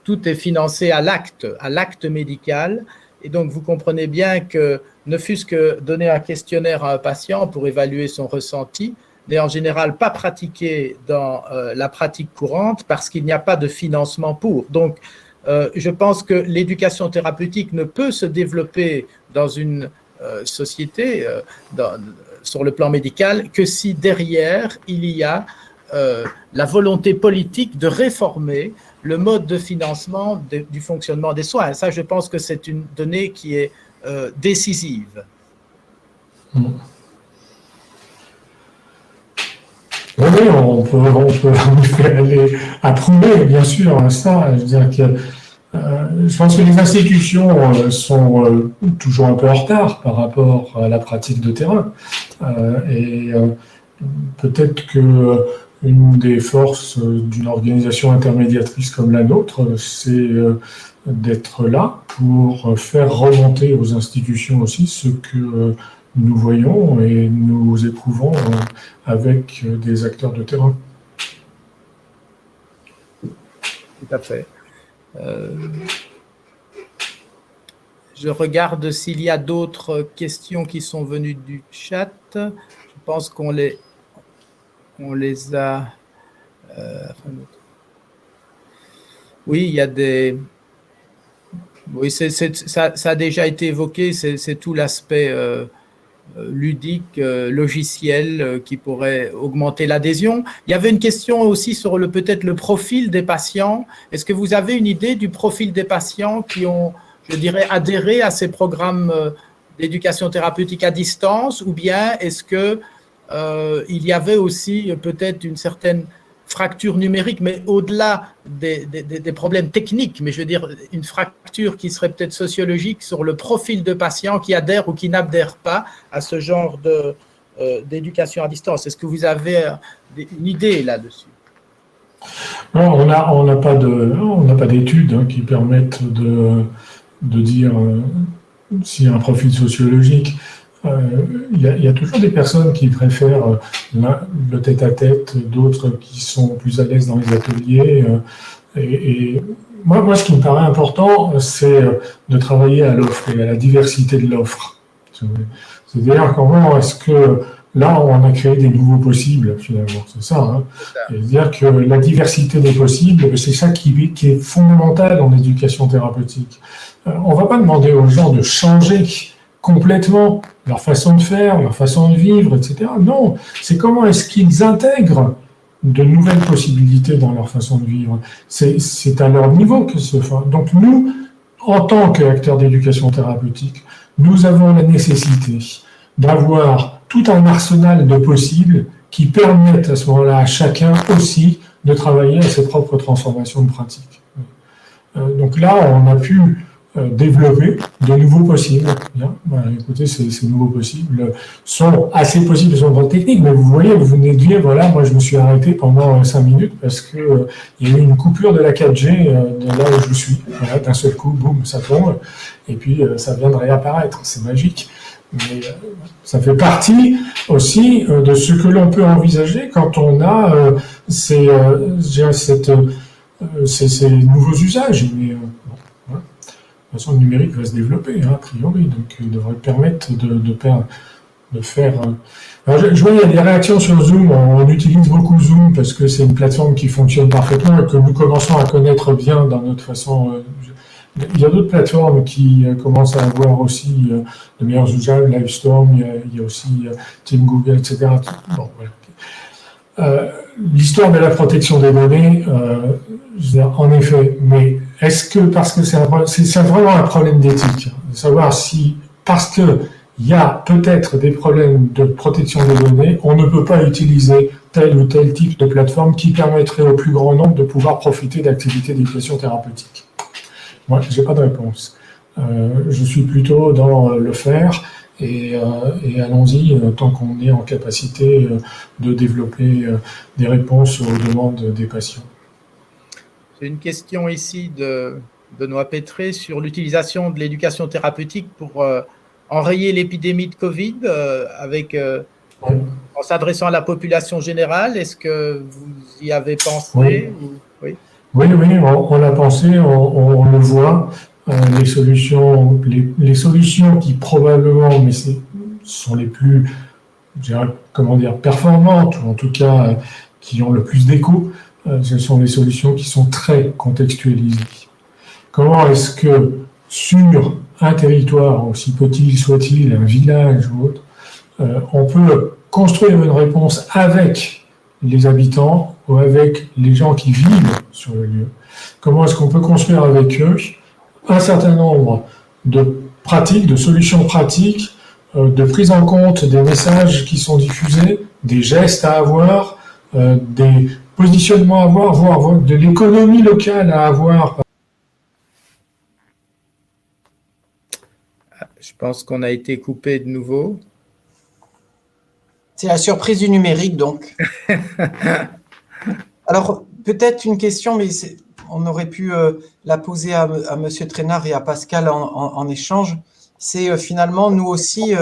tout est financé à l'acte médical. Et donc, vous comprenez bien que ne fût-ce que donner un questionnaire à un patient pour évaluer son ressenti, n'est en général pas pratiqué dans la pratique courante parce qu'il n'y a pas de financement pour. Donc, je pense que l'éducation thérapeutique ne peut se développer dans une société, sur le plan médical, que si derrière, il y a la volonté politique de réformer le mode de financement du fonctionnement des soins. Et ça, je pense que c'est une donnée qui est décisive. Oui, on peut aller approuver, bien sûr, ça. Je veux dire que je pense que les institutions sont toujours un peu en retard par rapport à la pratique de terrain. Et peut-être que une des forces d'une organisation intermédiatrice comme la nôtre, c'est d'être là pour faire remonter aux institutions aussi ce que nous voyons et nous éprouvons avec des acteurs de terrain. Tout à fait. Je regarde s'il y a d'autres questions qui sont venues du chat. Je pense qu'on les a... oui, il y a des... Oui, ça a déjà été évoqué, c'est tout l'aspect ludique, logiciel qui pourrait augmenter l'adhésion. Il y avait une question aussi sur peut-être le profil des patients. Est-ce que vous avez une idée du profil des patients qui ont, je dirais, adhéré à ces programmes d'éducation thérapeutique à distance, ou bien est-ce que il y avait aussi peut-être une certaine fracture numérique, mais au-delà des problèmes techniques, mais je veux dire une fracture qui serait peut-être sociologique sur le profil de patients qui adhèrent ou qui n'adhèrent pas à ce genre d'éducation à distance. Est-ce que vous avez une idée là-dessus? Non, on n'a pas d'études qui permettent de dire s'il y a un profil sociologique. Il y a toujours des personnes qui préfèrent le tête-à-tête, d'autres qui sont plus à l'aise dans les ateliers. Et moi, ce qui me paraît important, c'est de travailler à l'offre et à la diversité de l'offre. C'est-à-dire comment est-ce que là, on a créé des nouveaux possibles, finalement. C'est ça. Hein. C'est-à-dire que la diversité des possibles, c'est ça qui est fondamental en éducation thérapeutique. On ne va pas demander aux gens de changer complètement leur façon de faire, leur façon de vivre, etc. Non, c'est comment est-ce qu'ils intègrent de nouvelles possibilités dans leur façon de vivre. C'est à leur niveau que se fait. Donc nous, en tant qu'acteurs d'éducation thérapeutique, nous avons la nécessité d'avoir tout un arsenal de possibles qui permettent à ce moment-là à chacun aussi de travailler à ses propres transformations de pratique. Donc là, on a pu développer de nouveaux possibles. Bien, voilà, écoutez, ces nouveaux possibles sont assez possibles sur le plan technique, mais vous voyez, vous venez de dire, voilà, moi je me suis arrêté pendant 5 minutes parce que il y a eu une coupure de la 4G de là où je suis. Voilà, d'un seul coup, boum, ça tombe, et puis ça vient de réapparaître. C'est magique. Mais ça fait partie aussi de ce que l'on peut envisager quand on a ces nouveaux usages. Mais voilà. De toute façon, le numérique va se développer, a priori, donc il devrait permettre de faire... Alors, je vois, il y a des réactions sur Zoom. On utilise beaucoup Zoom parce que c'est une plateforme qui fonctionne parfaitement et que nous commençons à connaître bien dans notre façon... Il y a d'autres plateformes qui commencent à avoir aussi de meilleurs usages, Livestorm, il y a aussi Team Google, etc. Bon, voilà. L'histoire de la protection des données, je veux dire, en effet, mais est-ce que, parce que c'est vraiment un problème d'éthique, de savoir si, parce qu'il y a peut-être des problèmes de protection des données, on ne peut pas utiliser tel ou tel type de plateforme qui permettrait au plus grand nombre de pouvoir profiter d'activités d'éducation thérapeutique. Moi, je n'ai pas de réponse. Je suis plutôt dans le faire et allons-y tant qu'on est en capacité de développer des réponses aux demandes des patients. J'ai une question ici de Benoît Pétré sur l'utilisation de l'éducation thérapeutique pour enrayer l'épidémie de Covid en s'adressant à la population générale. Est-ce que vous y avez pensé? Oui. Oui, on l'a pensé, on le voit. Les solutions qui probablement, mais sont les plus, je dirais, performantes, ou en tout cas qui ont le plus d'écho, ce sont les solutions qui sont très contextualisées. Comment est-ce que sur un territoire, aussi petit soit-il, un village ou autre, on peut construire une réponse avec les habitants ou avec les gens qui vivent sur le lieu. Comment est-ce qu'on peut construire avec eux un certain nombre de pratiques, de solutions pratiques, de prise en compte des messages qui sont diffusés, des gestes à avoir, des positionnements à avoir, voire de l'économie locale à avoir. Je pense qu'on a été coupé de nouveau. C'est la surprise du numérique, donc. Alors, peut-être une question, mais on aurait pu la poser à M. Traînard et à Pascal en échange. C'est finalement, nous aussi,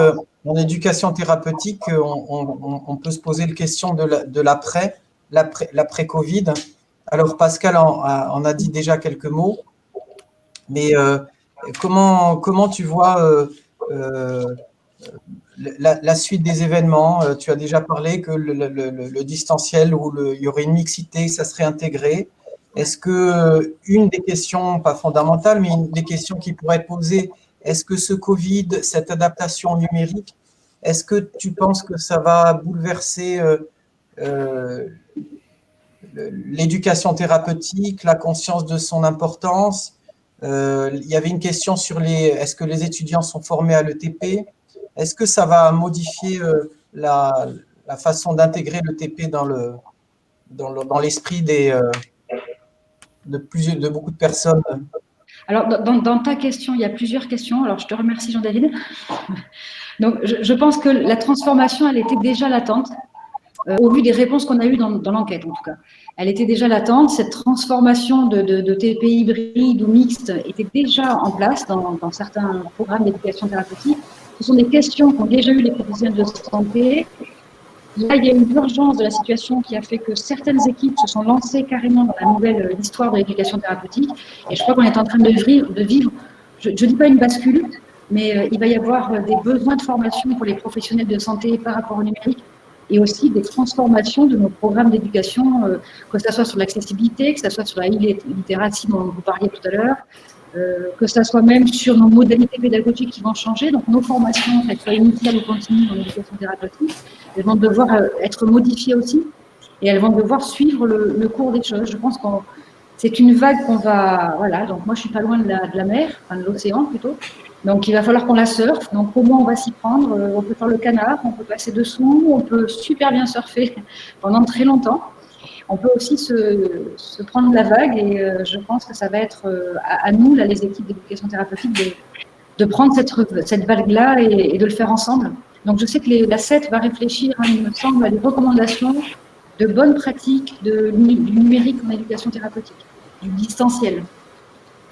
en éducation thérapeutique, on peut se poser la question de l'après-Covid. Alors, Pascal en a dit déjà quelques mots, mais comment tu vois la suite des événements? Tu as déjà parlé que le distanciel où il y aurait une mixité, ça serait intégré. Est-ce que une des questions, pas fondamentales, mais une des questions qui pourrait être posée, est-ce que ce Covid, cette adaptation numérique, est-ce que tu penses que ça va bouleverser l'éducation thérapeutique, la conscience de son importance? Il y avait une question sur est-ce que les étudiants sont formés à l'ETP? Est-ce que ça va modifier la façon d'intégrer l'ETP dans l'esprit de beaucoup de personnes? Alors, dans ta question, il y a plusieurs questions. Alors, je te remercie, Jean-David. Donc, je pense que la transformation, elle était déjà latente, au vu des réponses qu'on a eues dans l'enquête, en tout cas. Elle était déjà latente. Cette transformation de TP hybride ou mixte était déjà en place dans certains programmes d'éducation thérapeutique. Ce sont des questions qu'ont déjà eu les professionnels de santé. Là, il y a une urgence de la situation qui a fait que certaines équipes se sont lancées carrément dans la nouvelle histoire de l'éducation thérapeutique. Et je crois qu'on est en train de vivre, je ne dis pas une bascule, mais il va y avoir des besoins de formation pour les professionnels de santé par rapport au numérique et aussi des transformations de nos programmes d'éducation, que ce soit sur l'accessibilité, que ce soit sur la littératie dont vous parliez tout à l'heure, que ça soit même sur nos modalités pédagogiques qui vont changer. Donc, nos formations, qu'elles soient initiales ou continues en éducation thérapeutique, elles vont devoir être modifiées aussi et elles vont devoir suivre le cours des choses. Je pense que c'est une vague qu'on va… Voilà, donc moi, je suis pas loin de la mer, enfin de l'océan plutôt. Donc, il va falloir qu'on la surfe. Donc, comment on va s'y prendre? On peut faire le canard, on peut passer dessous, on peut super bien surfer pendant très longtemps. On peut aussi se prendre la vague et je pense que ça va être à nous, là, les équipes d'éducation thérapeutique, de prendre cette vague-là et de le faire ensemble. Donc, je sais que la CET va réfléchir, hein, il me semble, à des recommandations de bonnes pratiques du numérique en éducation thérapeutique, du distanciel.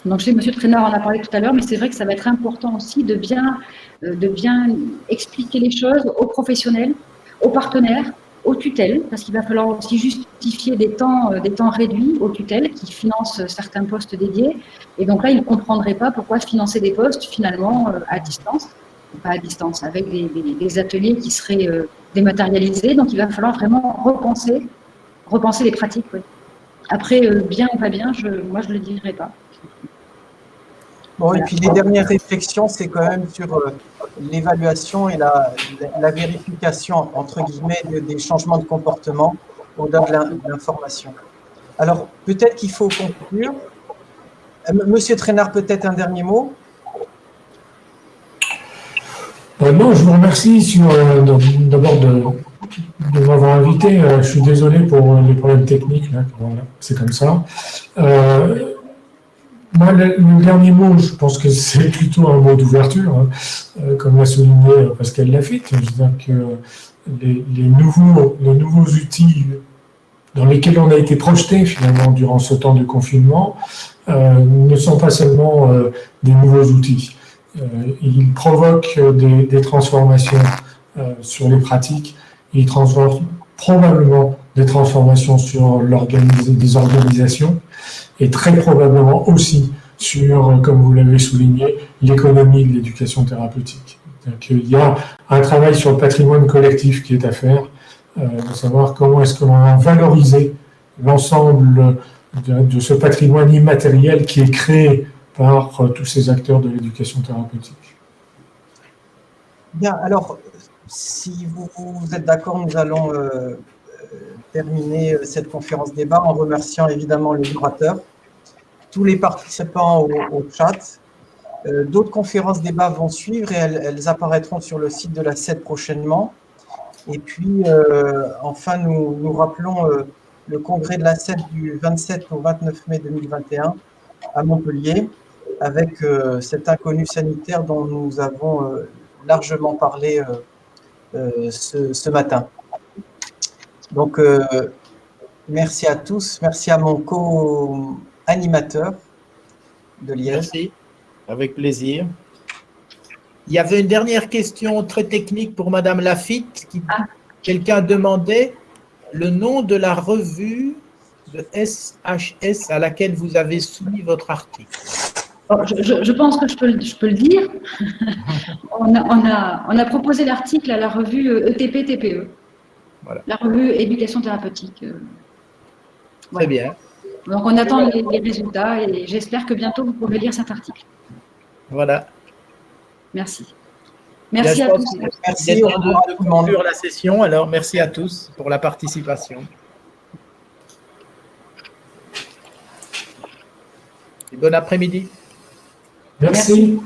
Donc, je sais que M. Traînard en a parlé tout à l'heure, mais c'est vrai que ça va être important aussi de bien expliquer les choses aux professionnels, aux partenaires, aux tutelles, parce qu'il va falloir aussi justifier des temps réduits aux tutelles qui financent certains postes dédiés. Et donc là, ils ne comprendraient pas pourquoi financer des postes finalement à distance, pas à distance, avec des ateliers qui seraient dématérialisés. Donc il va falloir vraiment repenser les pratiques. Oui. Après, bien ou pas bien, moi je ne le dirais pas. Bon, voilà. Et puis les dernières réflexions, c'est quand même sur l'évaluation et la vérification, entre guillemets, des changements de comportement au-delà de l'information. Alors, peut-être qu'il faut conclure. Monsieur Traînard, peut-être un dernier mot? Non, je vous remercie d'abord de m'avoir invité. Je suis désolé pour les problèmes techniques. Là. Voilà, c'est comme ça. Moi, le dernier mot, je pense que c'est plutôt un mot d'ouverture, hein, comme l'a souligné Pascal Lafitte. Je veux dire que les nouveaux outils dans lesquels on a été projeté finalement durant ce temps de confinement ne sont pas seulement des nouveaux outils. Ils provoquent des transformations sur les pratiques. Ils transforment probablement des transformations sur des organisations et très probablement aussi sur, comme vous l'avez souligné, l'économie de l'éducation thérapeutique. Donc, il y a un travail sur le patrimoine collectif qui est à faire, de savoir comment est-ce que l'on va valoriser l'ensemble de ce patrimoine immatériel qui est créé par tous ces acteurs de l'éducation thérapeutique. Bien, alors, si vous êtes d'accord, nous allons terminer cette conférence débat en remerciant évidemment les orateurs, tous les participants au chat. D'autres conférences débats vont suivre et elles apparaîtront sur le site de la CET prochainement. Et puis, enfin, nous rappelons le congrès de la CET du 27 au 29 mai 2021 à Montpellier, avec cet inconnu sanitaire dont nous avons largement parlé ce matin. Donc, merci à tous. Merci à mon co-animateur de Liège. Merci, avec plaisir. Il y avait une dernière question très technique pour Madame Lafitte. Quelqu'un demandait le nom de la revue de SHS à laquelle vous avez soumis votre article. Je pense que je peux le dire. On a proposé l'article à la revue ETP-TPE, voilà. La revue Éducation thérapeutique. Voilà. Très bien. Donc, on attend les résultats et j'espère que bientôt, vous pourrez lire cet article. Voilà. Merci. Merci à tous. Merci de conclure la session. Alors, merci à tous pour la participation. Et bon après-midi. Merci.